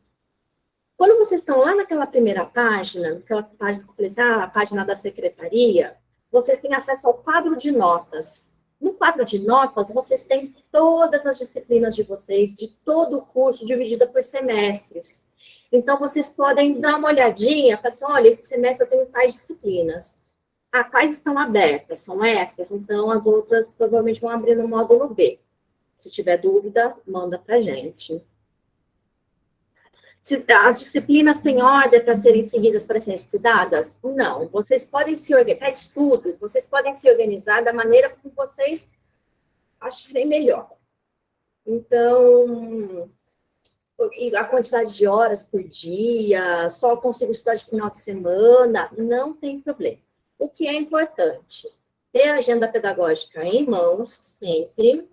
Quando vocês estão lá naquela primeira página, naquela página que eu falei assim, a página da secretaria, vocês têm acesso ao quadro de notas. No quadro de notas, vocês têm todas as disciplinas de vocês, de todo o curso, dividida por semestres. Então, vocês podem dar uma olhadinha, falar assim, olha, esse semestre eu tenho tais disciplinas. Quais estão abertas? São essas, então as outras provavelmente vão abrir no módulo B. Se tiver dúvida, manda para a gente. As disciplinas têm ordem para serem seguidas, para serem estudadas? Não. Vocês podem se organizar, para estudo, vocês podem se organizar da maneira como vocês acharem melhor. Então, a quantidade de horas por dia, só consigo estudar de final de semana, não tem problema. O que é importante? Ter a agenda pedagógica em mãos, sempre,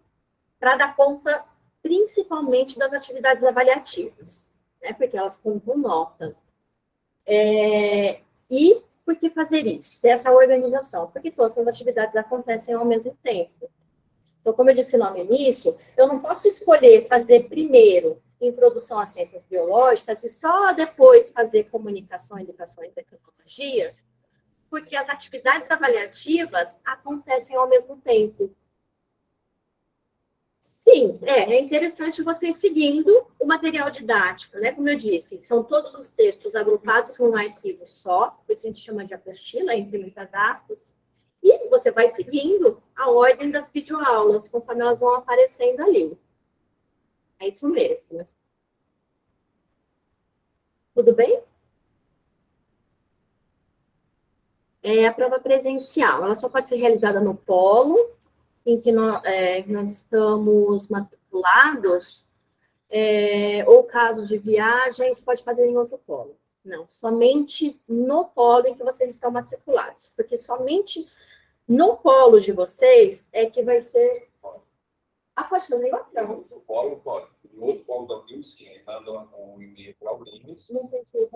para dar conta, principalmente, das atividades avaliativas, né? Porque elas contam nota. E por que fazer isso? Ter essa organização? Porque todas as atividades acontecem ao mesmo tempo. Então, como eu disse lá no início, eu não posso escolher fazer primeiro introdução às ciências biológicas e só depois fazer comunicação, educação e tecnologias, porque as atividades avaliativas acontecem ao mesmo tempo. Sim, é interessante você ir seguindo o material didático, né? Como eu disse, são todos os textos agrupados num arquivo só, por isso a gente chama de apostila, entre muitas aspas, e você vai seguindo a ordem das videoaulas, conforme elas vão aparecendo ali. É isso mesmo. Tudo bem? A prova presencial, ela só pode ser realizada no polo, em que nós estamos matriculados, ou caso de viagens, pode fazer em outro polo. Não, somente no polo em que vocês estão matriculados, porque somente no polo de vocês é que vai ser... pode fazer em outro. No polo, pode. No outro polo da Unimes, quem manda um e-mail para o Unimes... Não tem que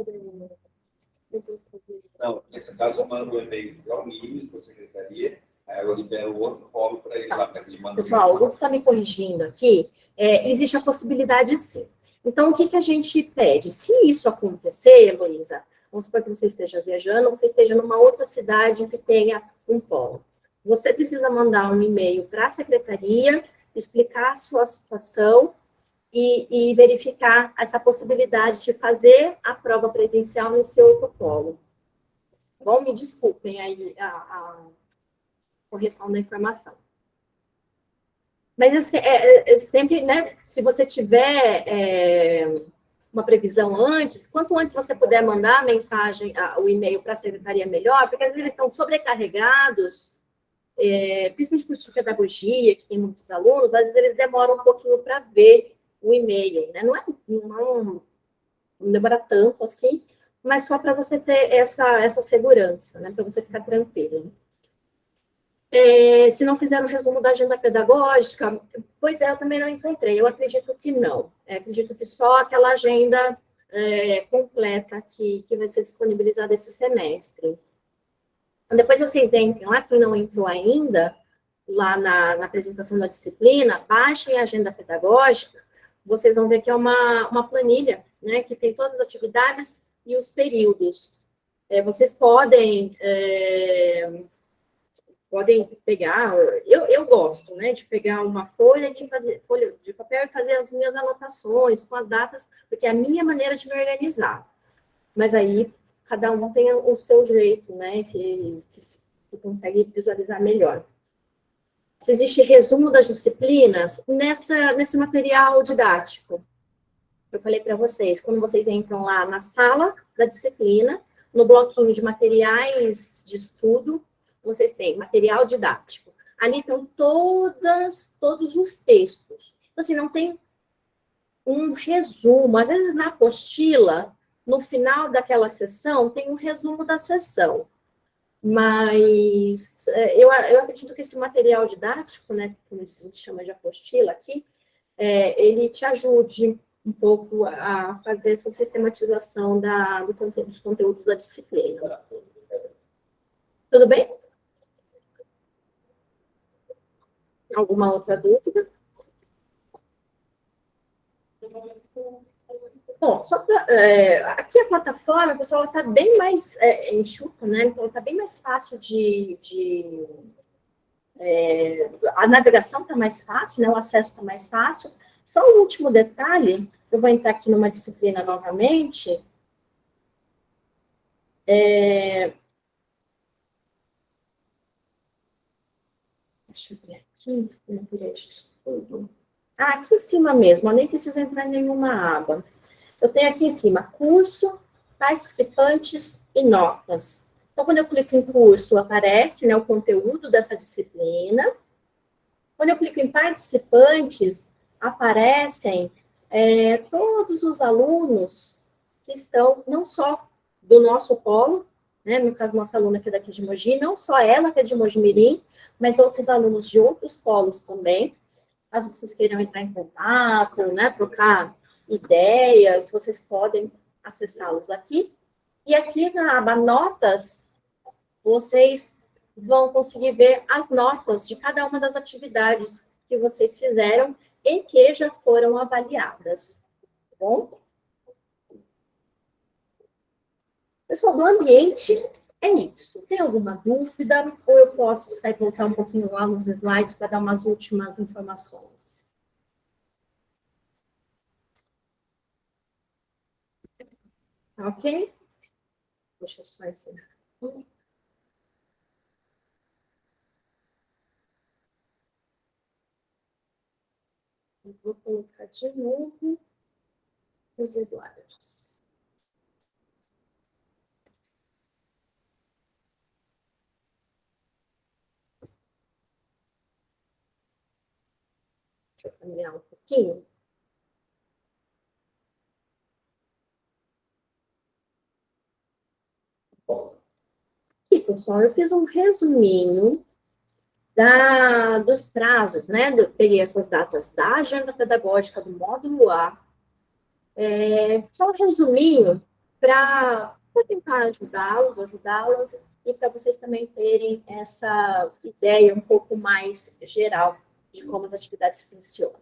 fazer Não, nesse caso, eu mando um e-mail para o Unimes, para a secretaria, aí eu libero o outro polo para ele lá. Pessoal, o grupo está me corrigindo aqui, existe a possibilidade sim. Então, o que a gente pede? Se isso acontecer, Heloísa, vamos supor que você esteja viajando, você esteja numa outra cidade que tenha um polo. Você precisa mandar um e-mail para a secretaria, explicar a sua situação e verificar essa possibilidade de fazer a prova presencial nesse outro polo. Bom, me desculpem aí a correção da informação. Mas sempre, né, se você tiver uma previsão antes, quanto antes você puder mandar a mensagem, o e-mail para a secretaria, melhor, porque às vezes eles estão sobrecarregados, principalmente curso de pedagogia, que tem muitos alunos, às vezes eles demoram um pouquinho para ver o e-mail, né? Não demora tanto assim, mas só para você ter essa segurança, né? Para você ficar tranquilo. Se não fizer um resumo da agenda pedagógica, pois eu também não encontrei, eu acredito que não. Acredito que só aquela agenda completa que vai ser disponibilizada esse semestre. Então, depois vocês entrem lá, quem não entrou ainda, lá na apresentação da disciplina, baixem a agenda pedagógica, vocês vão ver que é uma planilha, né, que tem todas as atividades e os períodos. Vocês podem pegar, eu gosto, né, de pegar uma folha de papel e fazer as minhas anotações com as datas, porque é a minha maneira de me organizar. Mas aí, cada um tem o seu jeito, né, que consegue visualizar melhor. se existe resumo das disciplinas nesse material didático. Eu falei para vocês, quando vocês entram lá na sala da disciplina, no bloquinho de materiais de estudo, vocês têm material didático. Ali estão todos os textos. Assim, não tem um resumo. Às vezes, na apostila, no final daquela sessão, tem um resumo da sessão. Mas eu acredito que esse material didático, né, que a gente chama de apostila aqui, ele te ajude um pouco a fazer essa sistematização dos conteúdos da disciplina. Tudo bem? Alguma outra dúvida? Bom, só para... aqui a plataforma, pessoal, ela está bem mais enxuta, né? Então, está bem mais fácil a navegação está mais fácil, né? O acesso está mais fácil. Só um último detalhe, eu vou entrar aqui numa disciplina novamente. Deixa eu ver aqui, material de estudo. Aqui em cima mesmo, eu nem preciso entrar em nenhuma aba. Eu tenho aqui em cima, curso, participantes e notas. Então, quando eu clico em curso, aparece, né, o conteúdo dessa disciplina. Quando eu clico em participantes, aparecem todos os alunos que estão, não só do nosso polo, né, no caso, nossa aluna que é daqui de Mogi, não só ela que é de Mogi Mirim, mas outros alunos de outros polos também. Caso vocês queiram entrar em contato, né, trocar ideias, vocês podem acessá-los aqui. E aqui na aba Notas, vocês vão conseguir ver as notas de cada uma das atividades que vocês fizeram e que já foram avaliadas. Tá bom? Pessoal, do ambiente, é isso. Tem alguma dúvida? Ou eu posso sair e voltar um pouquinho lá nos slides para dar umas últimas informações? Tá ok? Deixa eu só encerrar aqui. Eu vou colocar de novo os slides. Deixa eu caminhar um pouquinho. Aqui, pessoal, eu fiz um resuminho dos prazos, né? Peguei essas datas da agenda pedagógica do módulo A. Só um resuminho para tentar ajudá-las, e para vocês também terem essa ideia um pouco mais geral de como as atividades funcionam.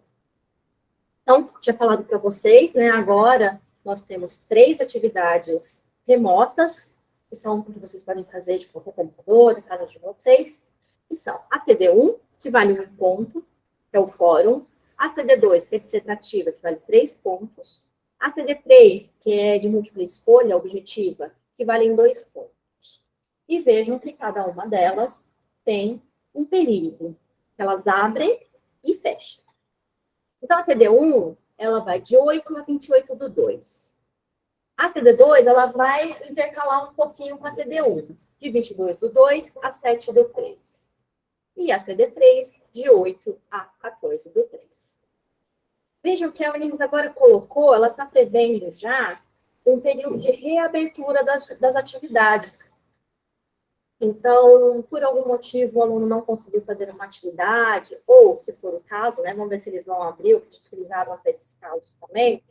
Então, tinha falado para vocês, né? Agora, nós temos 3 atividades remotas, que são que vocês podem fazer de qualquer computador, na casa de vocês, que são a TD1, que vale 1 ponto, que é o fórum, a TD2, que é dissertativa, que vale 3 pontos, a TD3, que é de múltipla escolha objetiva, que vale 2 pontos. E vejam que cada uma delas tem um período, que elas abrem e fecham. Então, a TD1, ela vai de 8 a 28 do 2. A TD2, ela vai intercalar um pouquinho com a TD1, de 22 do 2 a 7 do 3. E a TD3, de 8 a 14 do 3. Vejam que a Unimes agora colocou, ela está prevendo já um período de reabertura das atividades. Então, por algum motivo, o aluno não conseguiu fazer uma atividade, ou, se for o caso, né, vamos ver se eles vão abrir, o que utilizaram até esses casos também,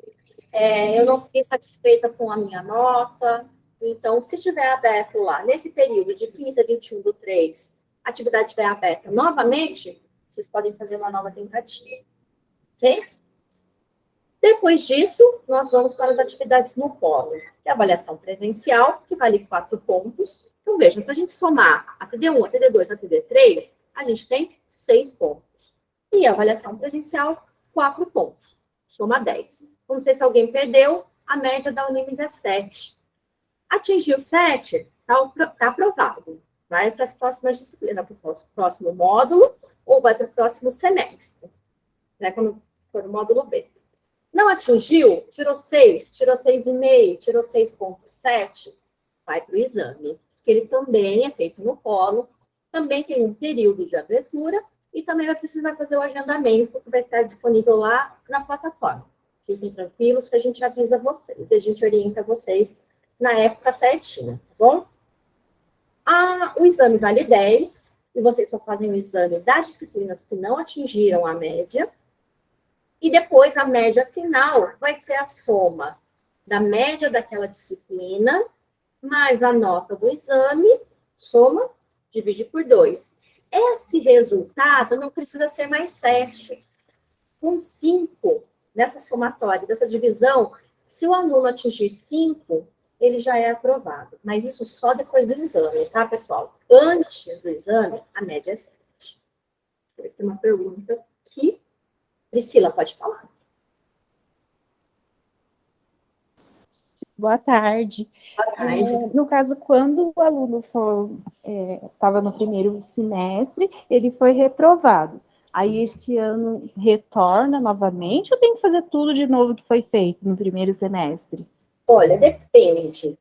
eu não fiquei satisfeita com a minha nota, então, se estiver aberto lá, nesse período de 15 a 21 do 3, a atividade estiver aberta novamente, vocês podem fazer uma nova tentativa, ok? Depois disso, nós vamos para as atividades no polo, que é a avaliação presencial, que vale 4 pontos. Então, vejam, se a gente somar a TD1, a TD2, a TD3, a gente tem 6 pontos. E a avaliação presencial, 4 pontos. Soma 10. Não sei se alguém perdeu, a média da Unimes é 7. Atingiu 7, está aprovado. Vai para as próximas disciplinas, para o próximo módulo, ou vai para o próximo semestre, né, quando for o módulo B. Não atingiu, tirou 6, tirou 6,5, tirou 6,7, vai para o exame, que ele também é feito no polo, também tem um período de abertura e também vai precisar fazer o agendamento, que vai estar disponível lá na plataforma. Fiquem tranquilos que a gente avisa vocês, a gente orienta vocês na época certinha, tá bom? O exame vale 10, e vocês só fazem o exame das disciplinas que não atingiram a média, e depois a média final vai ser a soma da média daquela disciplina, mais a nota do exame, soma, divide por 2. Esse resultado não precisa ser mais 7. Com 5, nessa somatória, dessa divisão, se o aluno atingir 5, ele já é aprovado. Mas isso só depois do exame, tá, pessoal? Antes do exame, a média é 7. Tem uma pergunta aqui. Priscila, pode falar. Boa tarde. Boa tarde. No caso, quando o aluno estava no primeiro semestre, ele foi reprovado. Aí, este ano, retorna novamente ou tem que fazer tudo de novo que foi feito no primeiro semestre? Olha, depende.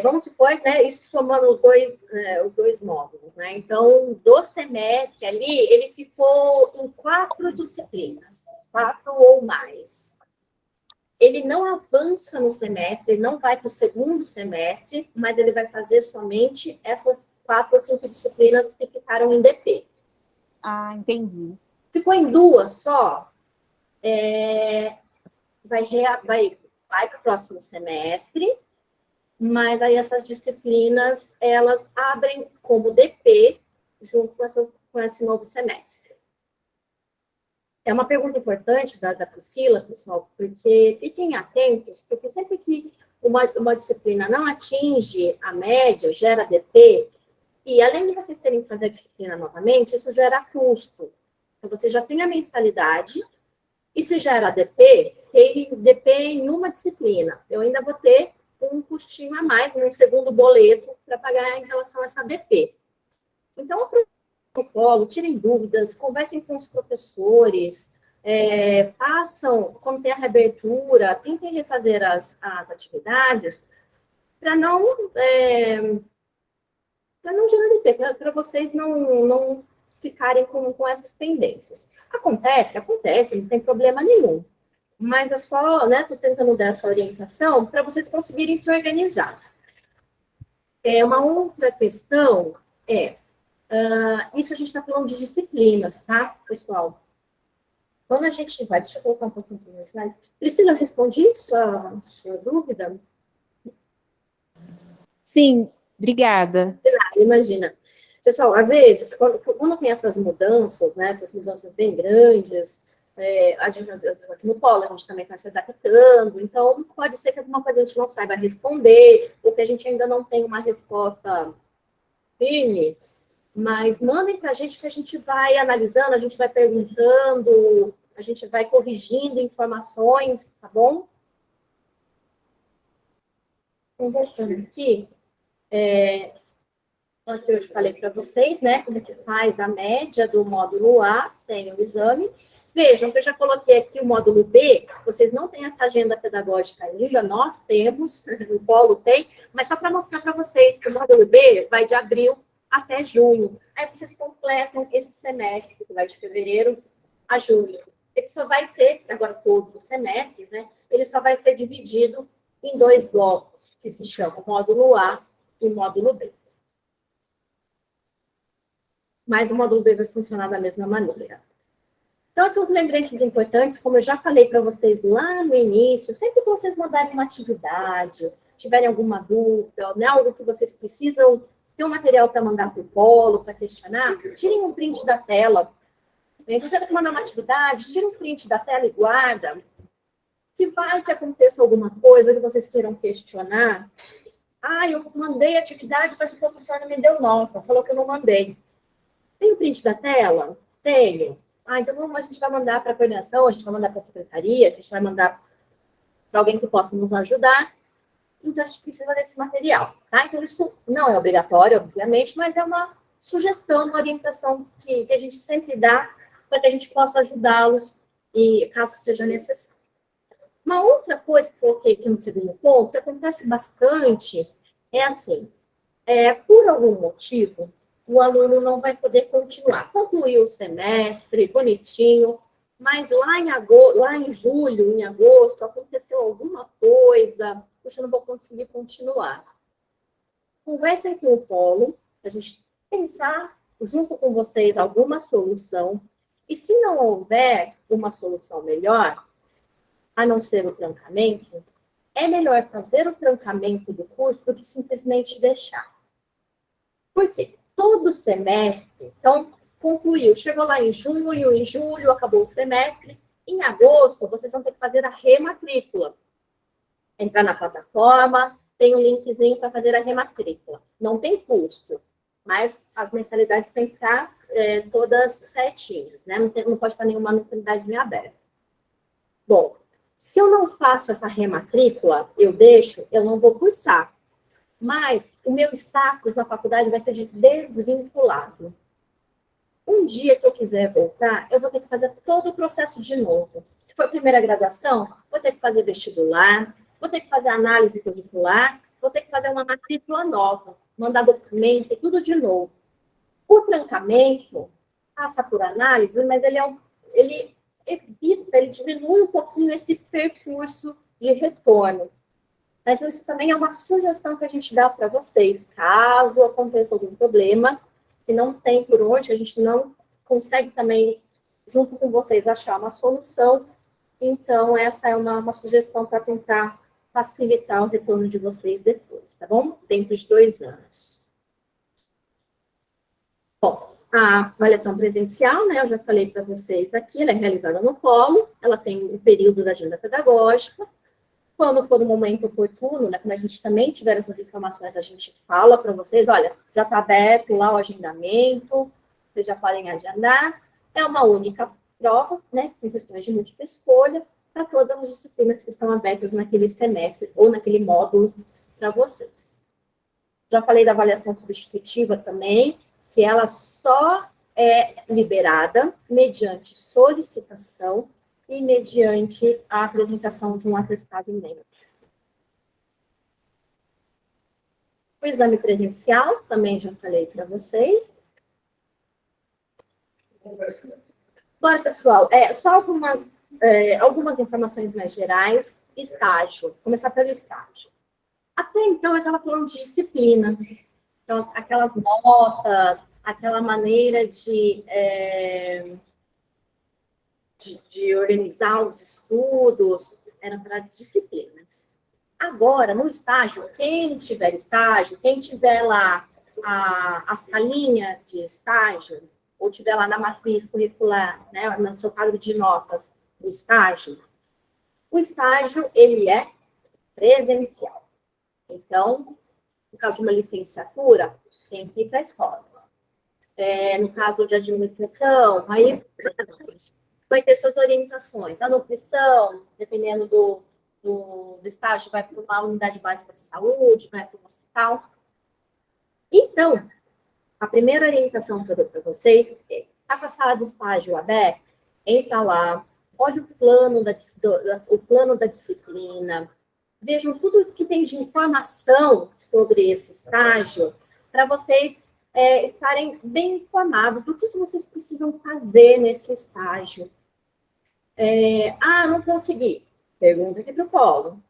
Vamos supor, né, isso somando os dois módulos, né? Então, do semestre ali, ele ficou em 4 disciplinas, 4 ou mais. Ele não avança no semestre, ele não vai para o segundo semestre, mas ele vai fazer somente essas 4 ou 5 disciplinas que ficaram em DP. Ah, entendi. Ficou em 2 só, vai para o próximo semestre, mas aí essas disciplinas, elas abrem como DP junto com esse novo semestre. É uma pergunta importante da Priscila, pessoal, porque fiquem atentos, porque sempre que uma disciplina não atinge a média, gera DP, e além de vocês terem que fazer a disciplina novamente, isso gera custo. Então, você já tem a mensalidade, e se gera DP, tem DP em uma disciplina. Eu ainda vou ter um custinho a mais, um segundo boleto para pagar em relação a essa DP. Então, o protocolo, tirem dúvidas, conversem com os professores, façam, quando tem a reabertura, tentem refazer as atividades para não gerar DP, para vocês não ficarem com essas pendências. Acontece, não tem problema nenhum. Mas é só, né, estou tentando dar essa orientação para vocês conseguirem se organizar. Uma outra questão isso a gente está falando de disciplinas, tá, pessoal? Quando a gente vai, deixa eu colocar um pouquinho no slide. Priscila, eu respondi sua dúvida? Sim, obrigada. Imagina. Pessoal, às vezes, quando tem essas mudanças, né, essas mudanças bem grandes, a gente, às vezes, aqui no polo, a gente também está se adaptando, então pode ser que alguma coisa a gente não saiba responder, ou que a gente ainda não tem uma resposta firme, mas mandem para a gente que a gente vai analisando, a gente vai perguntando, a gente vai corrigindo informações, tá bom? Conversando aqui, aqui eu falei para vocês, né, como que faz a média do módulo A sem o exame. Vejam que eu já coloquei aqui o módulo B, vocês não têm essa agenda pedagógica ainda, nós temos, o polo tem, mas só para mostrar para vocês que o módulo B vai de abril até junho. Aí vocês completam esse semestre, que vai de fevereiro a julho. Ele só vai ser, agora todos os semestres, né, ele só vai ser dividido em 2 blocos, que se chamam módulo A e módulo B. Mas o módulo B vai funcionar da mesma maneira. Então, aqui os lembretes importantes, como eu já falei para vocês lá no início, sempre que vocês mandarem uma atividade, tiverem alguma dúvida, né, algo que vocês precisam ter um material para mandar para o polo, para questionar, tirem um print da tela. Você vai mandar uma atividade, tira um print da tela e guarda, que vai que aconteça alguma coisa que vocês queiram questionar. Eu mandei a atividade, mas o professor não me deu nota, falou que eu não mandei. Tem o print da tela? Tenho. Então a gente vai mandar para a coordenação, a gente vai mandar para a secretaria, a gente vai mandar para alguém que possa nos ajudar. Então, a gente precisa desse material, tá? Então, isso não é obrigatório, obviamente, mas é uma sugestão, uma orientação que a gente sempre dá para que a gente possa ajudá-los, e caso seja necessário. Uma outra coisa que eu coloquei aqui no segundo ponto, que acontece bastante, é assim, por algum motivo, o aluno não vai poder continuar, concluir o semestre bonitinho, mas lá em julho, em agosto, aconteceu alguma coisa, puxa, eu não vou conseguir continuar. Conversem com o polo, a gente pensar junto com vocês alguma solução, e se não houver uma solução melhor, a não ser o trancamento, é melhor fazer o trancamento do curso do que simplesmente deixar. Por quê? Todo semestre, então, concluiu, chegou lá em junho, em julho, acabou o semestre, em agosto, vocês vão ter que fazer a rematrícula. Entrar na plataforma, tem um linkzinho para fazer a rematrícula. Não tem custo, mas as mensalidades têm que estar todas certinhas, né? Não pode estar nenhuma mensalidade aberta. Bom, se eu não faço essa rematrícula, eu não vou cursar. Mas o meu status na faculdade vai ser de desvinculado. Um dia que eu quiser voltar, eu vou ter que fazer todo o processo de novo. Se for primeira graduação, vou ter que fazer vestibular, vou ter que fazer análise curricular, vou ter que fazer uma matrícula nova, mandar documento, tudo de novo. O trancamento passa por análise, mas ele diminui um pouquinho esse percurso de retorno. Então, isso também é uma sugestão que a gente dá para vocês, caso aconteça algum problema, que não tem por onde, a gente não consegue também, junto com vocês, achar uma solução. Então, essa é uma sugestão para tentar facilitar o retorno de vocês depois, tá bom? Dentro de 2 anos. Bom, a avaliação presencial, né, eu já falei para vocês aqui, ela é realizada no polo, ela tem o período da agenda pedagógica. Quando for o momento oportuno, né, quando a gente também tiver essas informações, a gente fala para vocês, olha, já está aberto lá o agendamento, vocês já podem agendar. É uma única prova, né, com questões de múltipla escolha, para todas as disciplinas que estão abertas naquele semestre ou naquele módulo para vocês. Já falei da avaliação substitutiva também, que ela só é liberada mediante solicitação e mediante a apresentação de um atestado médico. O exame presencial, também já falei para vocês. Bora, pessoal, só algumas informações mais gerais. Estágio, começar pelo estágio. Até então, eu estava falando de disciplina. Então, aquelas notas, aquela maneira de organizar os estudos, eram para as disciplinas. Agora, no estágio, quem tiver estágio, quem tiver lá a salinha de estágio, ou tiver lá na matriz curricular, né, no seu quadro de notas do estágio, o estágio, ele é presencial. Então, no caso de uma licenciatura, tem que ir para escolas. No caso de administração, aí vai ter suas orientações. A nutrição, dependendo do estágio, vai para uma unidade básica de saúde, vai para um hospital. Então, a primeira orientação que eu dou para vocês é, está com a sala de estágio aberta? Entra lá, olha o plano da disciplina, vejam tudo que tem de informação sobre esse estágio, para vocês estarem bem informados do que vocês precisam fazer nesse estágio. Não consegui. Pergunta aqui para o polo.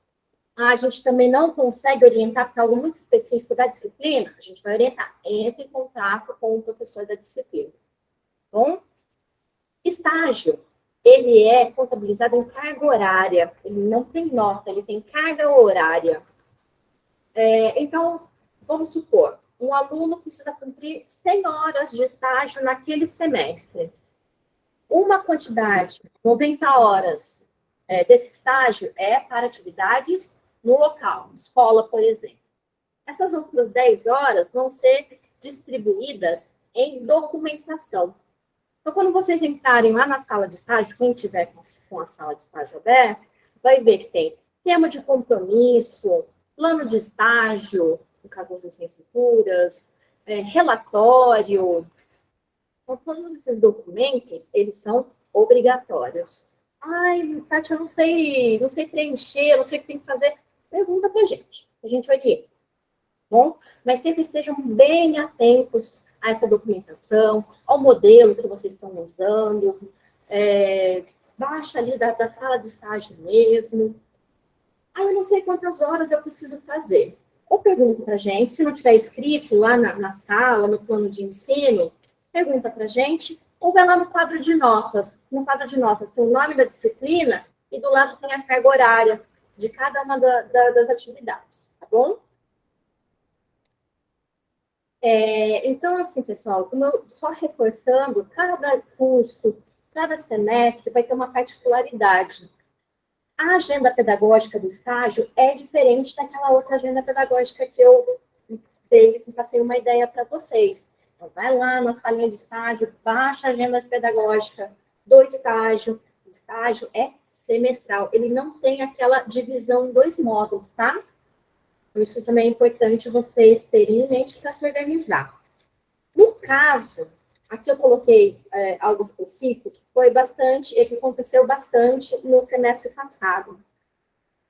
A gente também não consegue orientar, porque é algo muito específico da disciplina, a gente vai orientar. Entre em contato com o professor da disciplina. Bom? Estágio, ele é contabilizado em carga horária. Ele não tem nota, ele tem carga horária. Então, vamos supor, um aluno precisa cumprir 100 horas de estágio naquele semestre. Uma quantidade, 90 horas desse estágio é para atividades no local, escola, por exemplo. Essas outras 10 horas vão ser distribuídas em documentação. Então, quando vocês entrarem lá na sala de estágio, quem tiver com a sala de estágio aberta, vai ver que tem tema de compromisso, plano de estágio, no caso das licenciaturas, relatório. Então, todos esses documentos, eles são obrigatórios. Ai, Kátia, eu não sei preencher, eu não sei o que tem que fazer. Pergunta pra gente. A gente orienta. Bom? Mas sempre estejam bem atentos a essa documentação, ao modelo que vocês estão usando. Baixa ali da sala de estágio mesmo. Ah, eu não sei quantas horas eu preciso fazer. Ou pergunta para a gente, se não tiver escrito lá na sala, no plano de ensino, pergunta para a gente, ou vai lá no quadro de notas. No quadro de notas tem o nome da disciplina e do lado tem a carga horária de cada uma das atividades, tá bom? Então, assim, pessoal, como só reforçando, cada curso, cada semestre vai ter uma particularidade. A agenda pedagógica do estágio é diferente daquela outra agenda pedagógica que eu passei uma ideia para vocês. Então, vai lá na salinha de estágio, baixa a agenda pedagógica do estágio. O estágio é semestral, ele não tem aquela divisão em 2 módulos, tá? Isso também é importante vocês terem em mente para se organizar. No caso, aqui eu coloquei algo específico que foi bastante, que aconteceu bastante no semestre passado.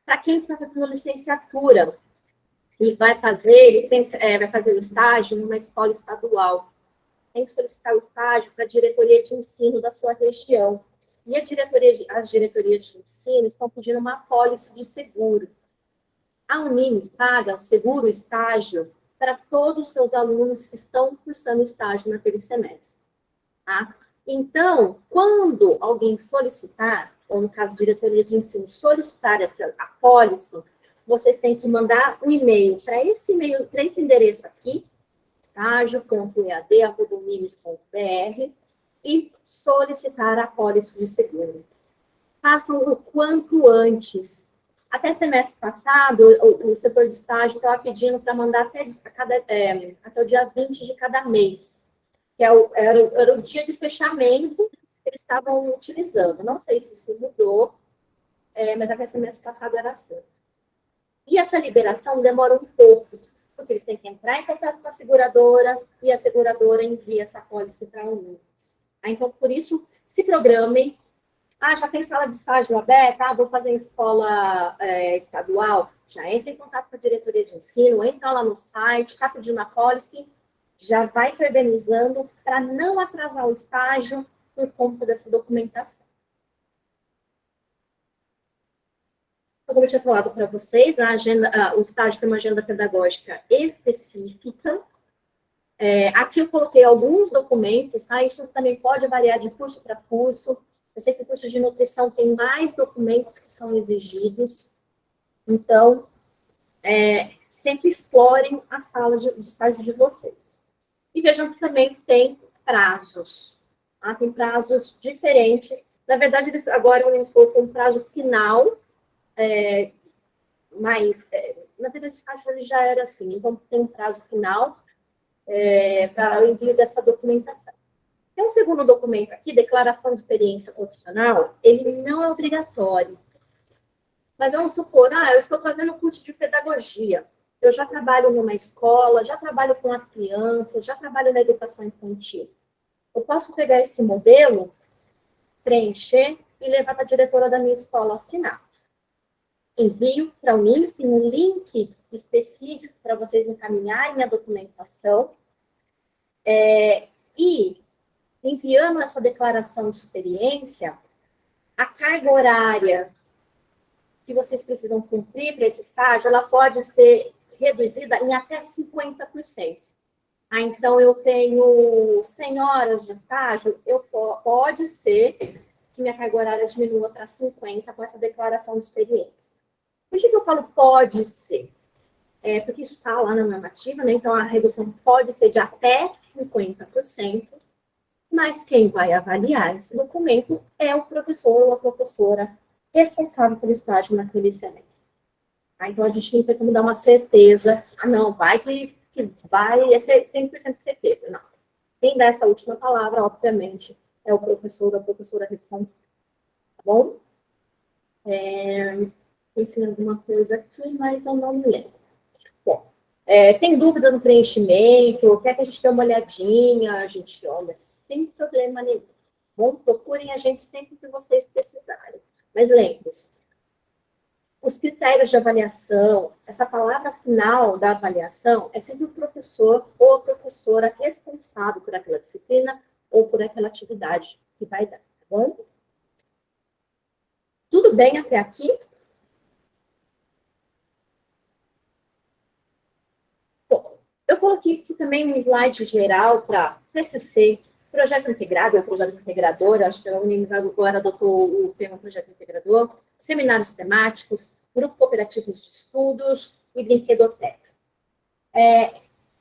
Para quem está fazendo licenciatura e vai fazer o estágio numa escola estadual, tem que solicitar o estágio para a diretoria de ensino da sua região. E as diretorias de ensino estão pedindo uma apólice de seguro. A Unimes paga o seguro estágio para todos os seus alunos que estão cursando estágio naquele semestre. Tá? Então, quando alguém solicitar, ou no caso, a diretoria de ensino, solicitar essa apólice, vocês têm que mandar um e-mail para esse endereço aqui, estágio.ead@unimes.br, e solicitar a apólice de seguro. Façam o quanto antes. Até semestre passado, o setor de estágio estava pedindo para mandar até o dia 20 de cada mês, que era o dia de fechamento que eles estavam utilizando. Não sei se isso mudou, mas até semestre passado era assim. E essa liberação demora um pouco, porque eles têm que entrar em contato com a seguradora e a seguradora envia essa apólice para a Unimes. Então, por isso, se programem. Já tem sala de estágio aberta? Vou fazer em escola estadual? Já entra em contato com a diretoria de ensino, entra lá no site, está pedindo a apólice, já vai se organizando para não atrasar o estágio por conta dessa documentação. Como eu tinha falado para vocês, o estágio tem uma agenda pedagógica específica. Aqui eu coloquei alguns documentos, tá? Isso também pode variar de curso para curso. Eu sei que o curso de nutrição tem mais documentos que são exigidos. Então, sempre explorem a sala de estágio de vocês. E vejam que também tem prazos. Tá? Tem prazos diferentes. Na verdade, agora eles colocam um prazo final, mas, na verdade, o estágio ele já era assim. Então, tem um prazo final para o envio dessa documentação. Tem um segundo documento aqui, declaração de experiência profissional, ele não é obrigatório. Mas vamos supor, eu estou fazendo curso de pedagogia, eu já trabalho numa escola, já trabalho com as crianças, já trabalho na educação infantil. Eu posso pegar esse modelo, preencher e levar para a diretora da minha escola assinar. Envio para o Unimes, tem um link específico para vocês encaminharem a documentação. E enviando essa declaração de experiência, a carga horária que vocês precisam cumprir para esse estágio, ela pode ser reduzida em até 50%. Então, eu tenho 100 horas de estágio, pode ser que minha carga horária diminua para 50 com essa declaração de experiência. Por que eu falo pode ser? Porque isso está lá na normativa, né? Então, a redução pode ser de até 50%. Mas quem vai avaliar esse documento é o professor ou a professora responsável pelo estágio naquele semestre. Então, a gente não tem como dar uma certeza. Não, vai que vai ser 100% de certeza. Não. Quem dá essa última palavra, obviamente, é o professor ou a professora responsável. Tá bom? Pensei em alguma coisa aqui, mas eu não me lembro. Bom, Tem dúvidas no preenchimento, quer que a gente dê uma olhadinha, a gente olha sem problema nenhum. Bom, procurem a gente sempre que vocês precisarem. Mas lembre-se, os critérios de avaliação, essa palavra final da avaliação é sempre o professor ou a professora responsável por aquela disciplina ou por aquela atividade que vai dar, tá bom? Tudo bem até aqui? Bom, eu coloquei aqui também um slide geral para TCC, projeto integrado, ou projeto integrador, acho que a Unimes agora adotou o termo projeto integrador, seminários temáticos, grupo cooperativos de estudos e brinquedoteca.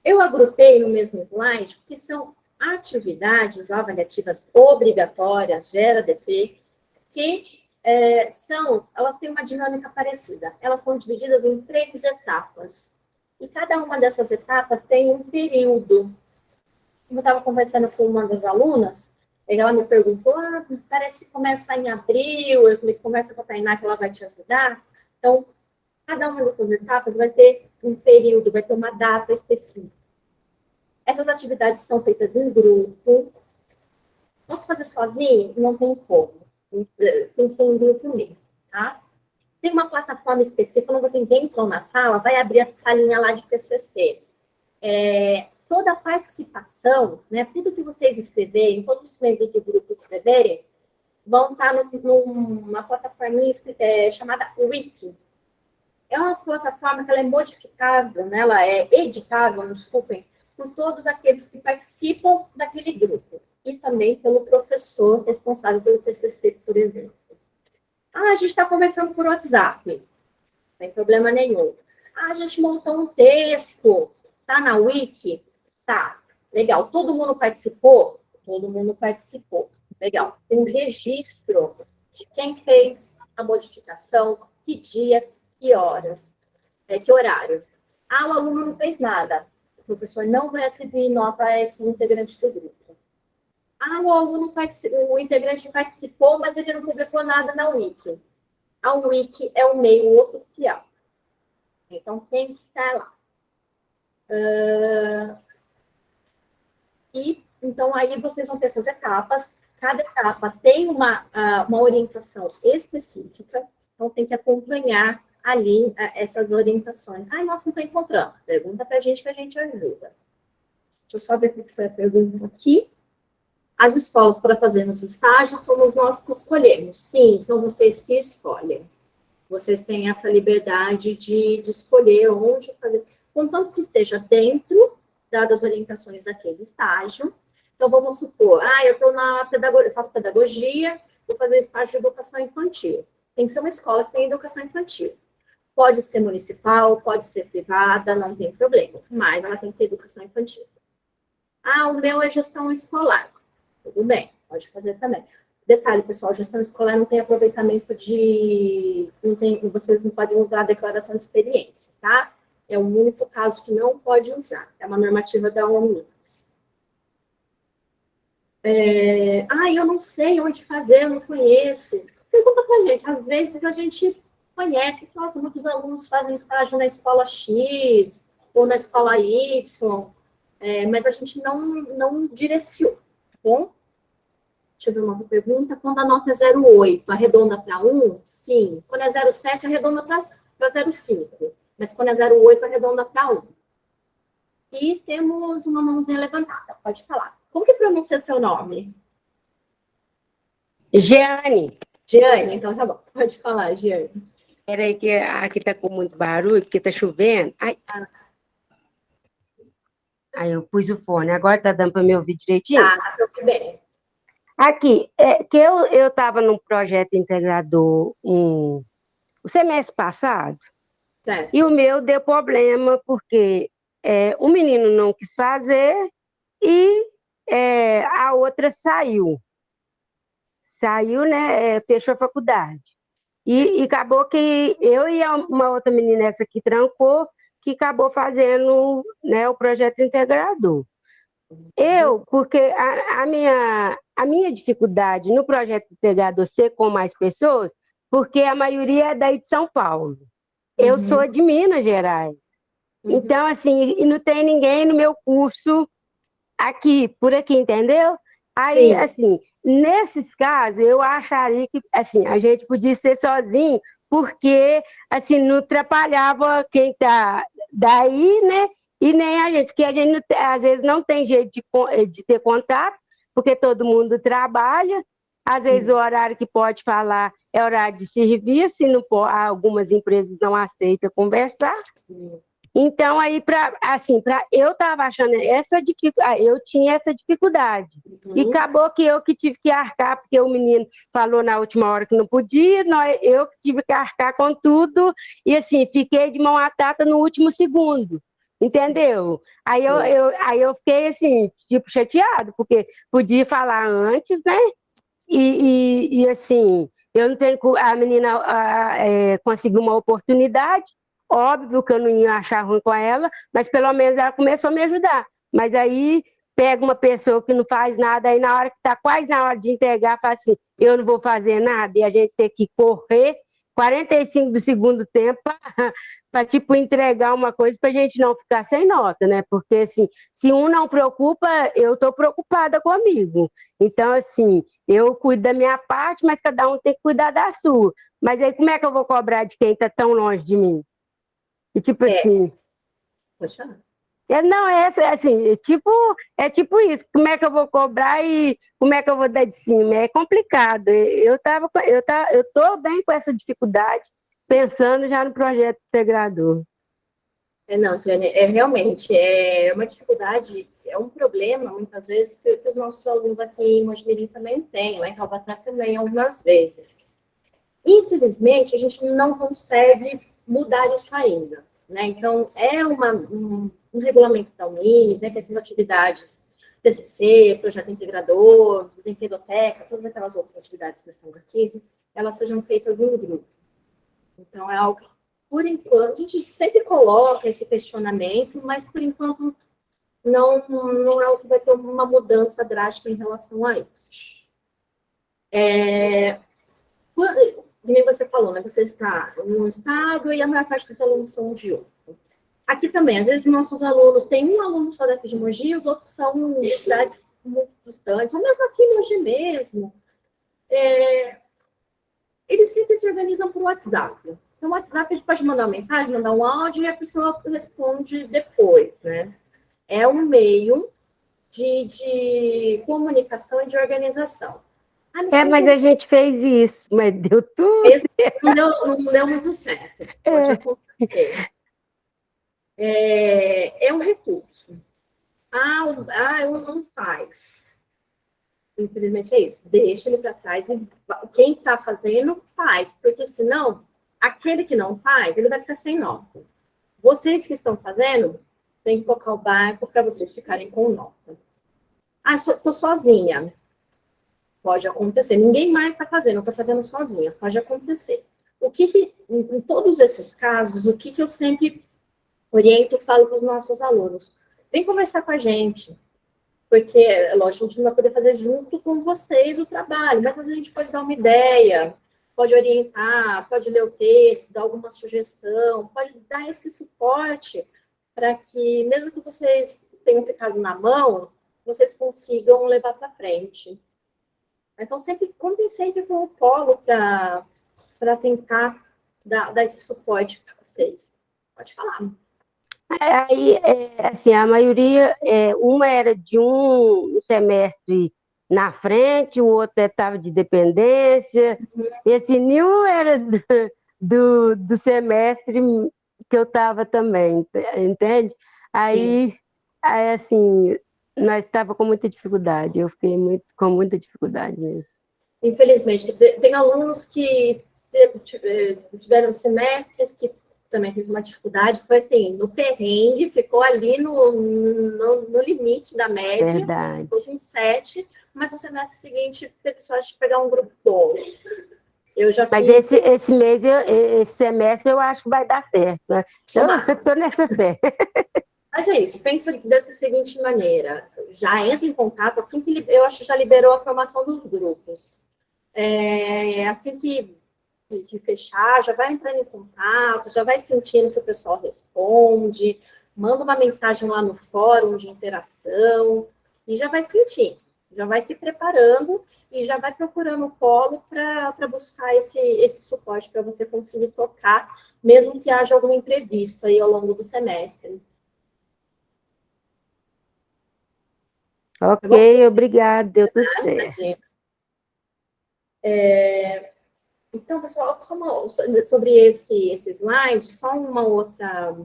Eu agrupei no mesmo slide, porque são atividades avaliativas obrigatórias, GERADP, que elas têm uma dinâmica parecida. Elas são divididas em 3 etapas. E cada uma dessas etapas tem um período. Como eu estava conversando com uma das alunas, ela me perguntou, parece que começa em abril, eu falei, conversa com a Tainá que ela vai te ajudar. Então, cada uma dessas etapas vai ter um período, vai ter uma data específica. Essas atividades são feitas em grupo. Posso fazer sozinho? Não tem como. Tem que ser em grupo mesmo, tá? Tem uma plataforma específica, quando vocês entram na sala, vai abrir a salinha lá de TCC. Toda a participação, né, tudo que vocês escreverem, todos os membros do grupo escreverem, vão estar numa plataforma chamada Wiki. É uma plataforma que ela é modificável, né, ela é editável, desculpem, por todos aqueles que participam daquele grupo. E também pelo professor responsável pelo TCC, por exemplo. A gente está conversando por WhatsApp. Não tem problema nenhum. A gente montou um texto. Tá na Wiki? Tá. Legal. Todo mundo participou? Todo mundo participou. Legal. Tem um registro de quem fez a modificação, que dia, que horas, que horário. O aluno não fez nada. O professor não vai atribuir nota a esse integrante do grupo. O integrante participou, mas ele não publicou nada na Wiki. A Wiki é um meio oficial. Então, tem que estar lá. Então, aí vocês vão ter essas etapas. Cada etapa tem uma orientação específica. Então, tem que acompanhar ali essas orientações. Nossa, não estou encontrando. Pergunta para a gente que a gente ajuda. Deixa eu só ver o que foi a pergunta aqui. As escolas para fazer nos estágios somos nós que escolhemos. Sim, são vocês que escolhem. Vocês têm essa liberdade de escolher onde fazer, contanto que esteja dentro, dadas as orientações daquele estágio. Então, vamos supor, eu estou na pedagogia, eu faço pedagogia, vou fazer estágio de educação infantil. Tem que ser uma escola que tem educação infantil. Pode ser municipal, pode ser privada, não tem problema, mas ela tem que ter educação infantil. O meu é gestão escolar. Tudo bem, pode fazer também. Detalhe, pessoal, gestão escolar não tem aproveitamento vocês não podem usar a declaração de experiência, tá? É o único caso que não pode usar. É uma normativa da OMS. Eu não sei onde fazer, eu não conheço. Pergunta pra gente. Às vezes a gente conhece, nossa, muitos alunos fazem estágio na escola X ou na escola Y, mas a gente não direciona, tá bom? Deixa eu ver uma outra pergunta. Quando a nota é 0,8, arredonda para 1? Sim. Quando é 0,7, arredonda para 0,5. Mas quando é 0,8, arredonda para 1. E temos uma mãozinha levantada. Pode falar. Como que pronuncia seu nome? Jeane. Jeane, então tá bom. Pode falar, Jeane. Peraí que aqui tá com muito barulho, porque tá chovendo. Aí eu pus o fone. Agora tá dando para me ouvir direitinho? Tá tudo bem. Aqui, que eu estava num projeto integrador o semestre passado, Certo. E o meu deu problema, porque o menino não quis fazer e a outra saiu. Saiu, né? Fechou a faculdade. E acabou que eu e uma outra menina, essa que trancou, que acabou fazendo, né, o projeto integrador. Porque a minha dificuldade no projeto integrador ser com mais pessoas, porque a maioria é daí de São Paulo. Eu sou de Minas Gerais. Então, assim, e não tem ninguém no meu curso aqui, por aqui, entendeu? Aí, Sim. assim, nesses casos, eu acharia que, assim, a gente podia ser sozinho, porque, assim, não atrapalhava quem tá daí, né? E nem a gente, porque a gente, às vezes, não tem jeito de ter contato, porque todo mundo trabalha, às vezes o horário que pode falar é horário de serviço, e não algumas empresas não aceitam conversar. Então, aí, eu estava achando essa dificuldade, eu tinha essa dificuldade. E acabou que eu que tive que arcar, porque o menino falou na última hora que não podia, eu que tive que arcar com tudo, e assim, fiquei de mão atada no último segundo. Entendeu? Aí eu fiquei assim, tipo, chateado, porque podia falar antes, né? E assim, eu não tenho. A menina conseguiu uma oportunidade, óbvio que eu não ia achar ruim com ela, mas pelo menos ela começou a me ajudar. Mas aí pega uma pessoa que não faz nada, aí na hora que está quase na hora de entregar, fala assim: eu não vou fazer nada, e a gente tem que correr 45 do segundo tempo para tipo, entregar uma coisa para a gente não ficar sem nota, né? Porque assim, se um não preocupa, eu estou preocupada comigo. Então, assim, eu cuido da minha parte, mas cada um tem que cuidar da sua. Mas aí como é que eu vou cobrar de quem está tão longe de mim? E tipo assim. Pode falar. Não, assim, é tipo isso. Como é que eu vou cobrar e como é que eu vou dar de cima? É complicado. Eu tô bem com essa dificuldade, pensando já no projeto integrador. Não, Jane, realmente é uma dificuldade, é um problema, muitas vezes, que os nossos alunos aqui em Mojimirim também têm, lá em Taubaté também, algumas vezes. Infelizmente, a gente não consegue mudar isso ainda, né? Então, é um regulamento da Unimes, né, que essas atividades, TCC, projeto integrador, Integroteca, todas aquelas outras atividades que estão aqui, elas sejam feitas em grupo. Então, é algo que, por enquanto, a gente sempre coloca esse questionamento, mas, por enquanto, não é algo que vai ter uma mudança drástica em relação a isso. Como você falou, né? Você está num estado e a maior parte dos alunos são de outro. Aqui também, às vezes, nossos alunos, tem um aluno só daqui de Mogi, os outros são de cidades muito distantes, ou mesmo aqui em Mogi mesmo. Eles sempre se organizam por WhatsApp. Então, o WhatsApp, a gente pode mandar uma mensagem, mandar um áudio e a pessoa responde depois, né? É um meio de comunicação e de organização. Mas a gente fez isso, mas deu tudo. Não deu muito certo. Pode acontecer. É um recurso. Um não faz. Infelizmente é isso. Deixa ele para trás e quem está fazendo, faz. Porque senão, aquele que não faz, ele vai ficar sem nota. Vocês que estão fazendo, tem que tocar o barco para vocês ficarem com nota. Estou sozinha. Pode acontecer. Ninguém mais está fazendo, eu estou fazendo sozinha. Pode acontecer. Em todos esses casos, o que eu sempre oriento e falo para os nossos alunos? Vem conversar com a gente. Porque, lógico, a gente não vai poder fazer junto com vocês o trabalho, mas às vezes a gente pode dar uma ideia, pode orientar, pode ler o texto, dar alguma sugestão, pode dar esse suporte para que, mesmo que vocês tenham ficado na mão, vocês consigam levar para frente. Então, contem sempre com o polo para tentar dar esse suporte para vocês. Pode falar. Aí, assim, a maioria, uma era de um semestre na frente, o outro estava de dependência, esse nenhum era do semestre que eu estava também, entende? Aí, assim, nós estávamos com muita dificuldade, eu fiquei com muita dificuldade mesmo. Infelizmente, tem alunos que tiveram semestres que também teve uma dificuldade, foi assim, no perrengue, ficou ali no limite da média, Verdade. ficou com 7, mas no semestre seguinte teve sorte de pegar um grupo bom. Mas esse semestre eu acho que vai dar certo, né? Eu estou nessa fé. Mas é isso, pensa dessa seguinte maneira, já entra em contato, assim que eu acho que já liberou a formação dos grupos. Assim que fechar, já vai entrando em contato, já vai sentindo se o pessoal responde, manda uma mensagem lá no fórum de interação e já vai sentir, já vai se preparando e já vai procurando o polo para buscar esse suporte para você conseguir tocar, mesmo que haja algum imprevisto aí ao longo do semestre. Ok, obrigada, deu tudo certo. Então, pessoal, sobre esse slide, só uma outra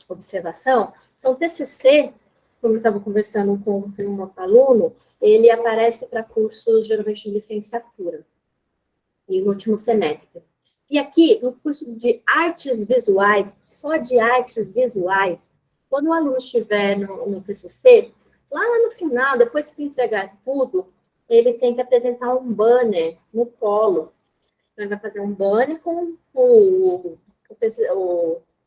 observação. Então, o TCC, como eu estava conversando com um outro aluno, ele aparece para cursos, geralmente, de licenciatura, e no último semestre. E aqui, no curso de artes visuais, só de artes visuais, quando o aluno estiver no TCC, lá no final, depois que entregar tudo, ele tem que apresentar um banner no polo. Ele vai fazer um banner com o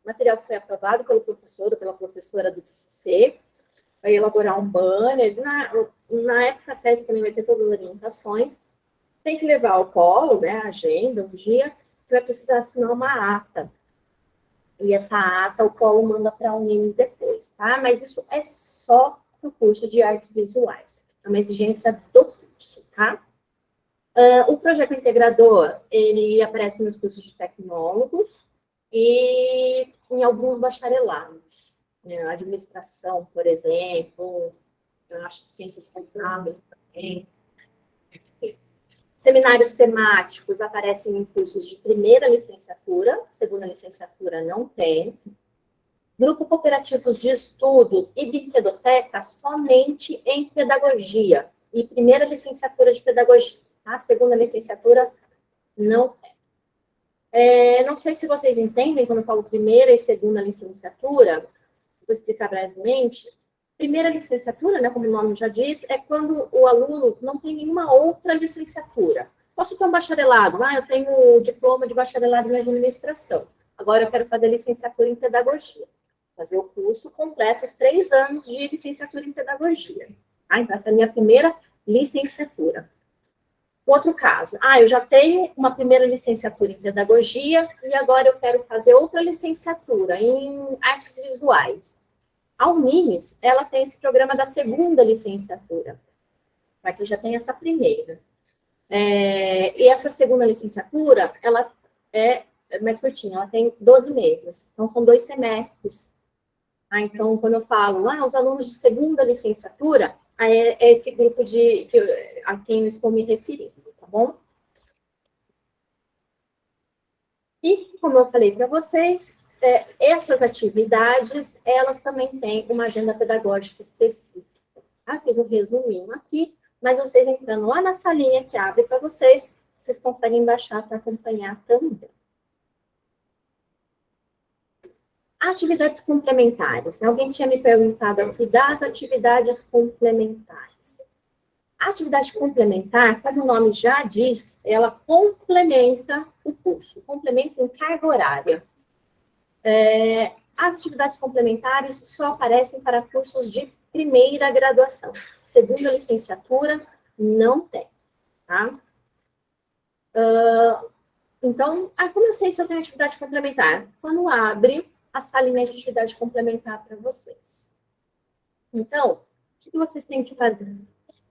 material que foi aprovado pelo professor ou pela professora do TCC, vai elaborar um banner, na época certa também vai ter todas as orientações, tem que levar ao polo, né, a agenda, um dia, que vai precisar assinar uma ata. E essa ata o polo manda para a Unimes depois, tá? Mas isso é só para o curso de artes visuais, é uma exigência do curso, tá? O projeto integrador, ele aparece nos cursos de tecnólogos e em alguns bacharelados, né? Administração, por exemplo, eu acho que ciências contábeis também. Seminários temáticos aparecem em cursos de primeira licenciatura, segunda licenciatura não tem. Grupo cooperativos de estudos e brinquedoteca somente em pedagogia e primeira licenciatura de pedagogia. A segunda licenciatura não tem. Não sei se vocês entendem quando eu falo primeira e segunda licenciatura, vou explicar brevemente. Primeira licenciatura, né, como o nome já diz, é quando o aluno não tem nenhuma outra licenciatura. Posso ter um bacharelado, eu tenho o diploma de bacharelado em administração, agora eu quero fazer licenciatura em pedagogia. Fazer o curso completo, os 3 anos de licenciatura em pedagogia. Então, essa é a minha primeira licenciatura. Outro caso, eu já tenho uma primeira licenciatura em pedagogia e agora eu quero fazer outra licenciatura em artes visuais. A Unimes, ela tem esse programa da segunda licenciatura, para quem já tem essa primeira. E essa segunda licenciatura, ela é mais curtinha, ela tem 12 meses, então são 2 semestres. Então, quando eu falo, os alunos de segunda licenciatura, é esse grupo a quem eu estou me referindo, tá bom? E, como eu falei para vocês, essas atividades, elas também têm uma agenda pedagógica específica. Tá? Fiz um resuminho aqui, mas vocês entrando lá na salinha que abre para vocês, vocês conseguem baixar para acompanhar também. Atividades complementares. Alguém tinha me perguntado aqui das atividades complementares. A atividade complementar, como o nome já diz, ela complementa o curso, complementa em carga horária. As atividades complementares só aparecem para cursos de primeira graduação. Segunda licenciatura, não tem, tá? Então, como eu sei se eu tenho atividade complementar? Quando abre a salinha de atividade complementar para vocês. Então, o que vocês têm que fazer?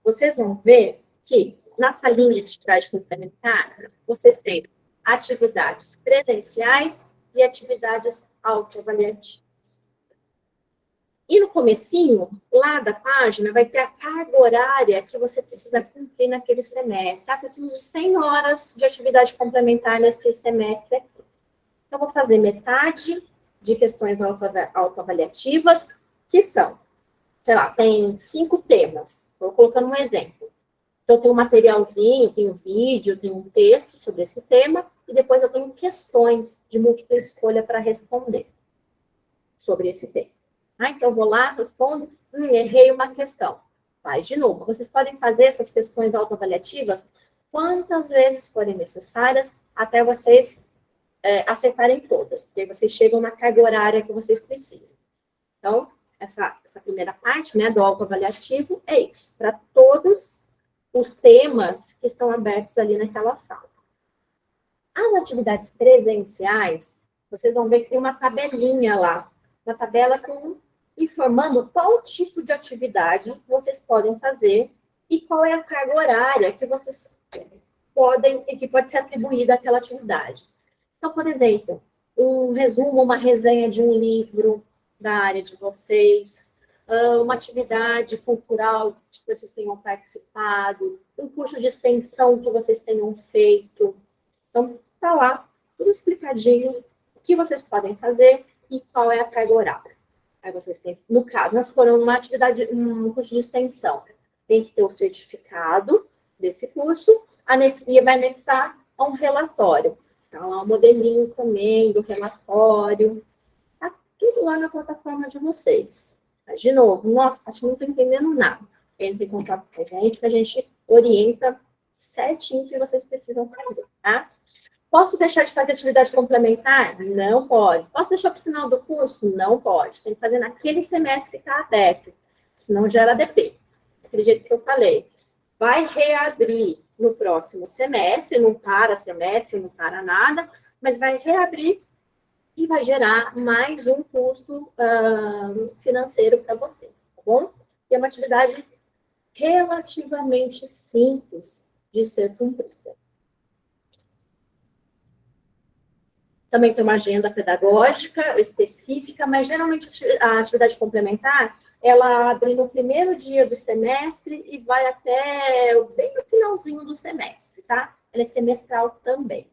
Vocês vão ver que na salinha de atividade complementar, vocês têm atividades presenciais e atividades autoavaliativas. E no comecinho, lá da página, vai ter a carga horária que você precisa cumprir naquele semestre. Preciso de 100 horas de atividade complementar nesse semestre aqui. Então, vou fazer metade de questões autoavaliativas, que são, sei lá, tem 5 temas. Estou colocando um exemplo. Então, tem um materialzinho, tem um vídeo, tem um texto sobre esse tema, e depois eu tenho questões de múltipla escolha para responder sobre esse tema. Então, vou lá, respondo, errei uma questão. Faz de novo. Vocês podem fazer essas questões autoavaliativas quantas vezes forem necessárias, até vocês acertarem todas, porque vocês chegam na carga horária que vocês precisam. Então, essa primeira parte, né, do autoavaliativo é isso, para todos os temas que estão abertos ali naquela sala. As atividades presenciais, vocês vão ver que tem uma tabelinha lá, uma tabela informando qual tipo de atividade vocês podem fazer e qual é a carga horária que vocês podem e que pode ser atribuída àquela atividade. Então, por exemplo, um resumo, uma resenha de um livro da área de vocês, uma atividade cultural que vocês tenham participado, um curso de extensão que vocês tenham feito. Então, tá lá, tudo explicadinho, o que vocês podem fazer e qual é a carga horária. Aí vocês têm, no caso, nós foram uma atividade, um curso de extensão, tem que ter o certificado desse curso, e vai anexar a um relatório. Tá lá um modelinho também do relatório, tá tudo lá na plataforma de vocês. Mas, de novo, nossa, acho que não estou entendendo nada. Entre em contato com a gente, que a gente orienta certinho o que vocês precisam fazer, tá? Posso deixar de fazer atividade complementar? Não pode. Posso deixar para o final do curso? Não pode. Tem que fazer naquele semestre que está aberto, senão gera ADP. Aquele jeito que eu falei. Vai reabrir no próximo semestre, não para semestre, não para nada, mas vai reabrir e vai gerar mais um custo financeiro para vocês, tá bom? E é uma atividade relativamente simples de ser cumprida. Também tem uma agenda pedagógica específica, mas geralmente a atividade complementar, ela abre no primeiro dia do semestre e vai até bem no finalzinho do semestre, tá? Ela é semestral também.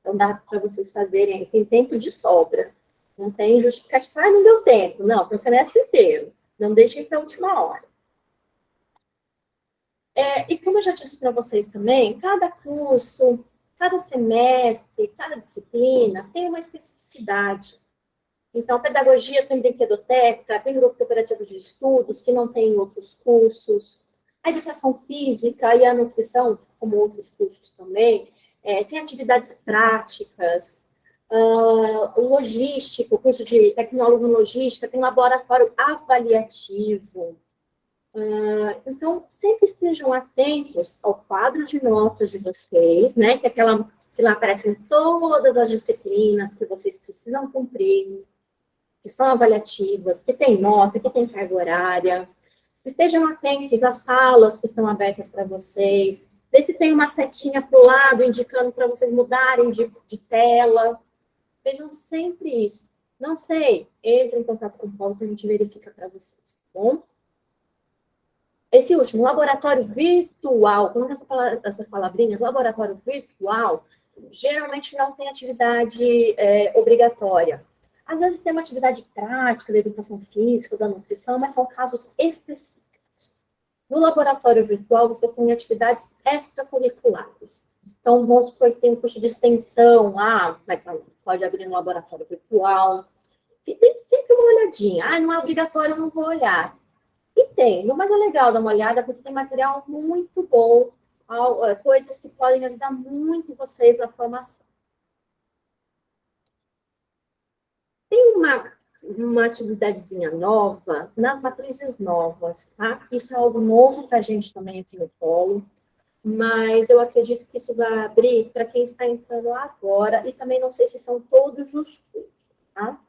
Então, dá para vocês fazerem, tem tempo de sobra. Não tem justificativa, não deu tempo. Não, tem o semestre inteiro. Não deixem para a última hora. E como eu já disse para vocês também, cada curso, cada semestre, cada disciplina tem uma especificidade. Então, a pedagogia tem brinquedoteca, tem grupo cooperativo de estudos, que não tem outros cursos. A educação física e a nutrição, como outros cursos também, tem atividades práticas, logística, o curso de tecnólogo em logística, tem laboratório avaliativo. Então, sempre estejam atentos ao quadro de notas de vocês, né? Que lá aparecem todas as disciplinas que vocês precisam cumprir, que são avaliativas, que tem nota, que tem carga horária. Estejam atentos às salas que estão abertas para vocês. Vê se tem uma setinha para o lado, indicando para vocês mudarem de tela. Vejam sempre isso. Não sei, entre em contato com o Paulo que a gente verifica para vocês, tá bom? Esse último, laboratório virtual, como essas palavrinhas, laboratório virtual, geralmente não tem atividade obrigatória. Às vezes tem uma atividade prática da educação física, da nutrição, mas são casos específicos. No laboratório virtual, vocês têm atividades extracurriculares. Então, vamos supor que tem um curso de extensão, pode abrir no laboratório virtual. E tem sempre uma olhadinha. Não é obrigatório, eu não vou olhar. E tem, mas é legal dar uma olhada, porque tem material muito bom, coisas que podem ajudar muito vocês na formação. Tem uma atividadezinha nova nas matrizes novas, tá? Isso é algo novo para a gente também aqui no Polo, mas eu acredito que isso vai abrir para quem está entrando agora, e também não sei se são todos os cursos, tá?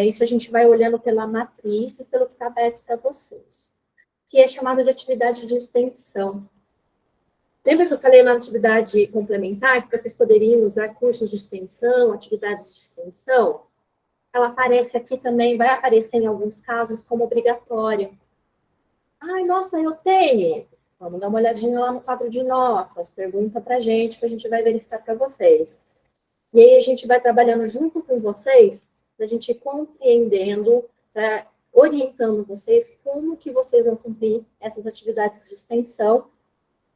Isso a gente vai olhando pela matriz e pelo que está aberto para vocês, que é chamado de atividade de extensão. Lembra que eu falei na atividade complementar, que vocês poderiam usar cursos de extensão, atividades de extensão? Ela aparece aqui também, vai aparecer em alguns casos como obrigatória. Nossa, eu tenho. Vamos dar uma olhadinha lá no quadro de notas, pergunta para a gente, que a gente vai verificar para vocês. E aí a gente vai trabalhando junto com vocês, a gente ir compreendendo, orientando vocês como que vocês vão cumprir essas atividades de extensão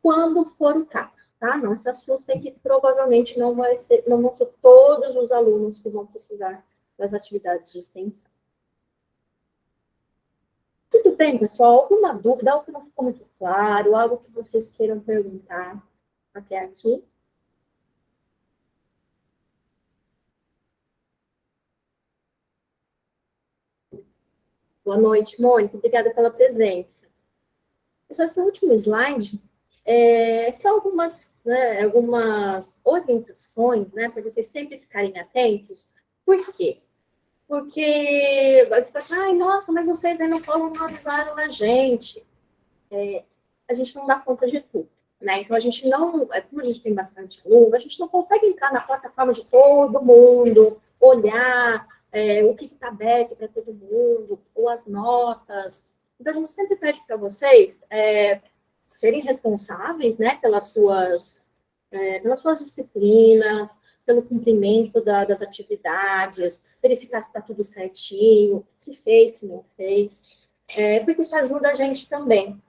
quando for o caso, tá? Não se assustem que provavelmente não vão ser todos os alunos que vão precisar das atividades de extensão. Tudo bem, pessoal? Alguma dúvida, algo que não ficou muito claro, algo que vocês queiram perguntar até aqui? Boa noite, Mônica. Obrigada pela presença. Pessoal, esse último slide são algumas orientações, né, para vocês sempre ficarem atentos. Por quê? Porque você fala assim, ai, nossa, mas vocês aí no polo não avisaram a gente. A gente não dá conta de tudo, né? Então, a gente não, como a gente tem bastante aluno, a gente não consegue entrar na plataforma de todo mundo, olhar o que está aberto para todo mundo, ou as notas. Então, a gente sempre pede para vocês serem responsáveis, né, pelas suas disciplinas, pelo cumprimento das atividades, verificar se está tudo certinho, se fez, se não fez, porque isso ajuda a gente também,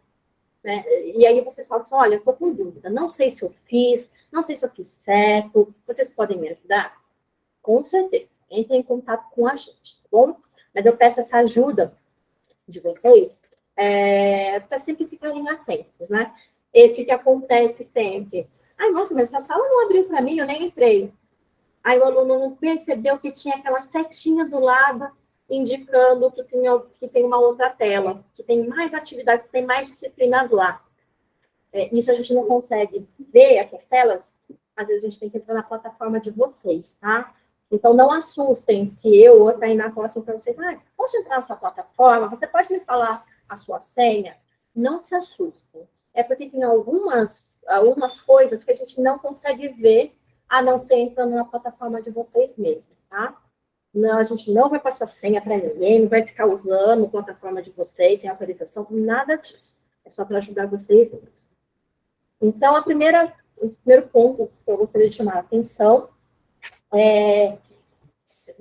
né? E aí vocês falam assim, olha, eu estou com dúvida, não sei se eu fiz, não sei se eu fiz certo, vocês podem me ajudar? Com certeza, entrem em contato com a gente, tá bom? Mas eu peço essa ajuda de vocês para sempre ficarem atentos, né? Esse que acontece sempre. Ai, nossa, mas essa sala não abriu para mim, eu nem entrei. Aí o aluno não percebeu que tinha aquela setinha do lado indicando que tem uma outra tela, que tem mais atividades, tem mais disciplinas lá. Isso a gente não consegue ver, essas telas, às vezes a gente tem que entrar na plataforma de vocês, tá? Então, não assustem se eu ou a Tainá falar assim para vocês, posso entrar na sua plataforma? Você pode me falar a sua senha? Não se assustem. É porque tem algumas coisas que a gente não consegue ver, a não ser entrando na plataforma de vocês mesmos, tá? Não, a gente não vai passar senha para ninguém, não vai ficar usando a plataforma de vocês sem autorização, nada disso. É só para ajudar vocês mesmos. Então, o primeiro ponto que eu gostaria de chamar a atenção é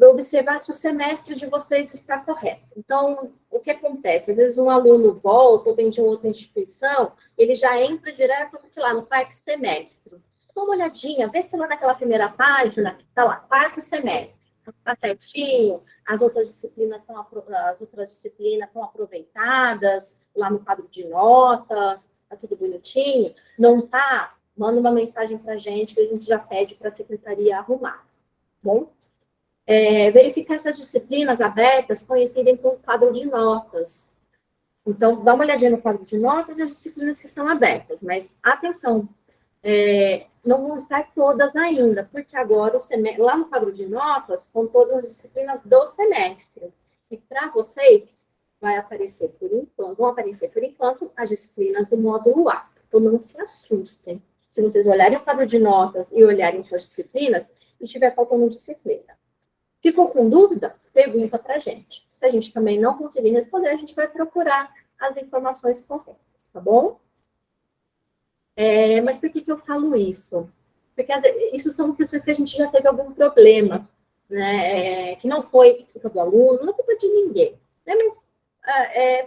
observar se o semestre de vocês está correto. Então, o que acontece? Às vezes um aluno volta ou vem de outra instituição, ele já entra direto lá no quarto semestre. Dá uma olhadinha, vê se lá naquela primeira página está lá, quarto semestre. Está certinho, as outras disciplinas estão aproveitadas, lá no quadro de notas, está tudo bonitinho. Não está? Manda uma mensagem para a gente, que a gente já pede para a secretaria arrumar. Bom? Verificar essas disciplinas abertas coincidem com o quadro de notas. Então, dá uma olhadinha no quadro de notas e as disciplinas que estão abertas, mas atenção, não vão estar todas ainda, porque agora lá no quadro de notas estão todas as disciplinas do semestre. E para vocês, vão aparecer por enquanto as disciplinas do módulo A. Então, não se assustem. Se vocês olharem o quadro de notas e olharem suas disciplinas, e estiver faltando disciplina. Ficou com dúvida? Pergunta para a gente. Se a gente também não conseguir responder, a gente vai procurar as informações corretas, tá bom? Mas por que eu falo isso? Porque isso são questões que a gente já teve algum problema, né? Que não foi culpa do aluno, não é culpa de ninguém, né? Mas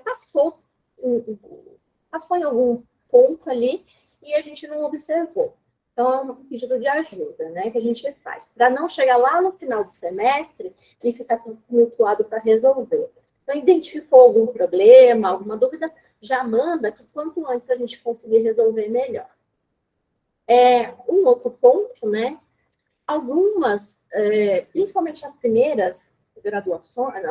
passou em algum ponto ali e a gente não observou. Então, é um pedido de ajuda, né, que a gente faz, para não chegar lá no final do semestre e ficar tumultuado para resolver. Então, identificou algum problema, alguma dúvida, já manda, que quanto antes a gente conseguir resolver, melhor. Um outro ponto, né, algumas, principalmente as primeiras graduações,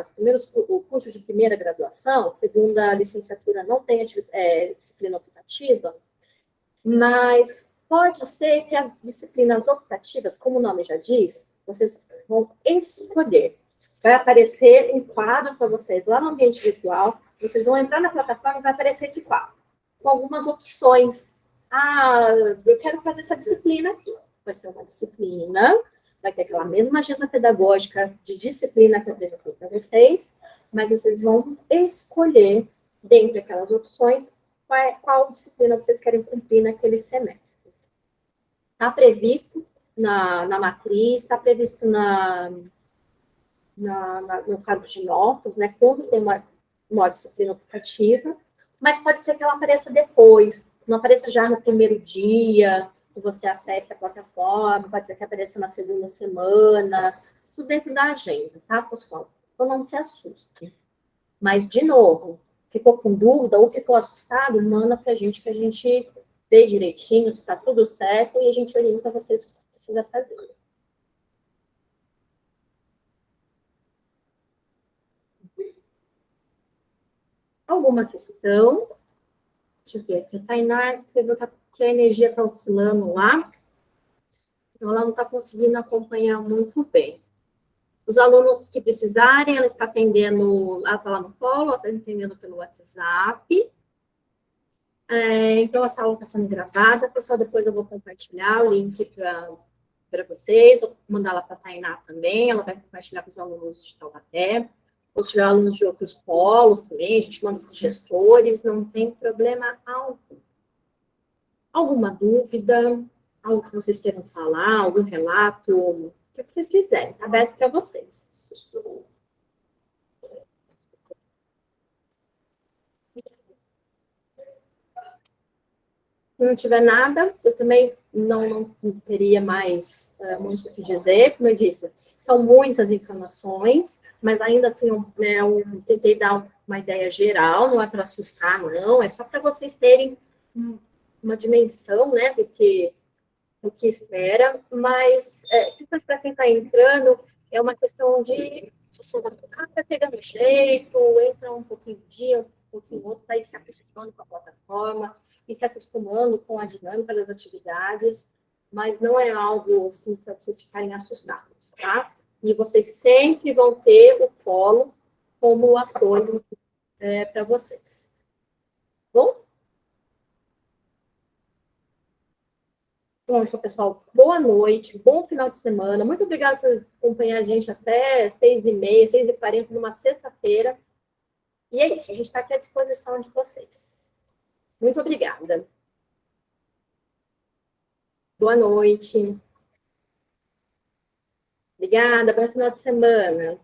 o curso de primeira graduação, segunda licenciatura não tem disciplina optativa, mas pode ser que as disciplinas optativas, como o nome já diz, vocês vão escolher. Vai aparecer um quadro para vocês lá no ambiente virtual, vocês vão entrar na plataforma e vai aparecer esse quadro, com algumas opções. Eu quero fazer essa disciplina aqui. Vai ser uma disciplina, vai ter aquela mesma agenda pedagógica de disciplina que eu apresentei para vocês, mas vocês vão escolher, dentre aquelas opções, qual disciplina vocês querem cumprir naquele semestre. Está previsto na matriz, está previsto no quadro de notas, né, quando tem uma disciplina optativa, mas pode ser que ela apareça depois, não apareça já no primeiro dia, que você acesse a plataforma, pode ser que apareça na segunda semana, isso dentro da agenda, tá, pessoal? Então, não se assuste. Mas, de novo, ficou com dúvida ou ficou assustado, manda para a gente, que a gente vê direitinho se está tudo certo e a gente orienta vocês o que precisa fazer. Alguma questão? Deixa eu ver aqui. A Tainá escreveu que a energia está oscilando lá, então ela não está conseguindo acompanhar muito bem. Os alunos que precisarem, ela está atendendo, ela está lá no polo, ela está atendendo pelo WhatsApp. Então, essa aula está sendo gravada, pessoal, depois eu vou compartilhar o link para vocês, vou mandar lá para a Tainá também, ela vai compartilhar com os alunos de Taubaté, ou se tiver alunos de outros polos também, a gente manda para os gestores, não tem problema algum. Alguma dúvida, algo que vocês queiram falar, algum relato, o que vocês quiserem, está aberto para vocês. Se não tiver nada, eu também não teria mais muito o que dizer. Como eu disse, são muitas informações, mas ainda assim, eu tentei dar uma ideia geral, não é para assustar, não, é só para vocês terem uma dimensão, né, do que espera, mas para quem está entrando, é uma questão de vai pegando jeito, entra um pouquinho um dia, um pouquinho outro, vai se acostumando com a plataforma, e se acostumando com a dinâmica das atividades, mas não é algo assim para vocês ficarem assustados, tá? E vocês sempre vão ter o polo como apoio para vocês. Bom? Bom, então, pessoal, boa noite, bom final de semana. Muito obrigada por acompanhar a gente até 6h30, 6h40, numa sexta-feira. E é isso, a gente está aqui à disposição de vocês. Muito obrigada. Boa noite. Obrigada, bom final de semana.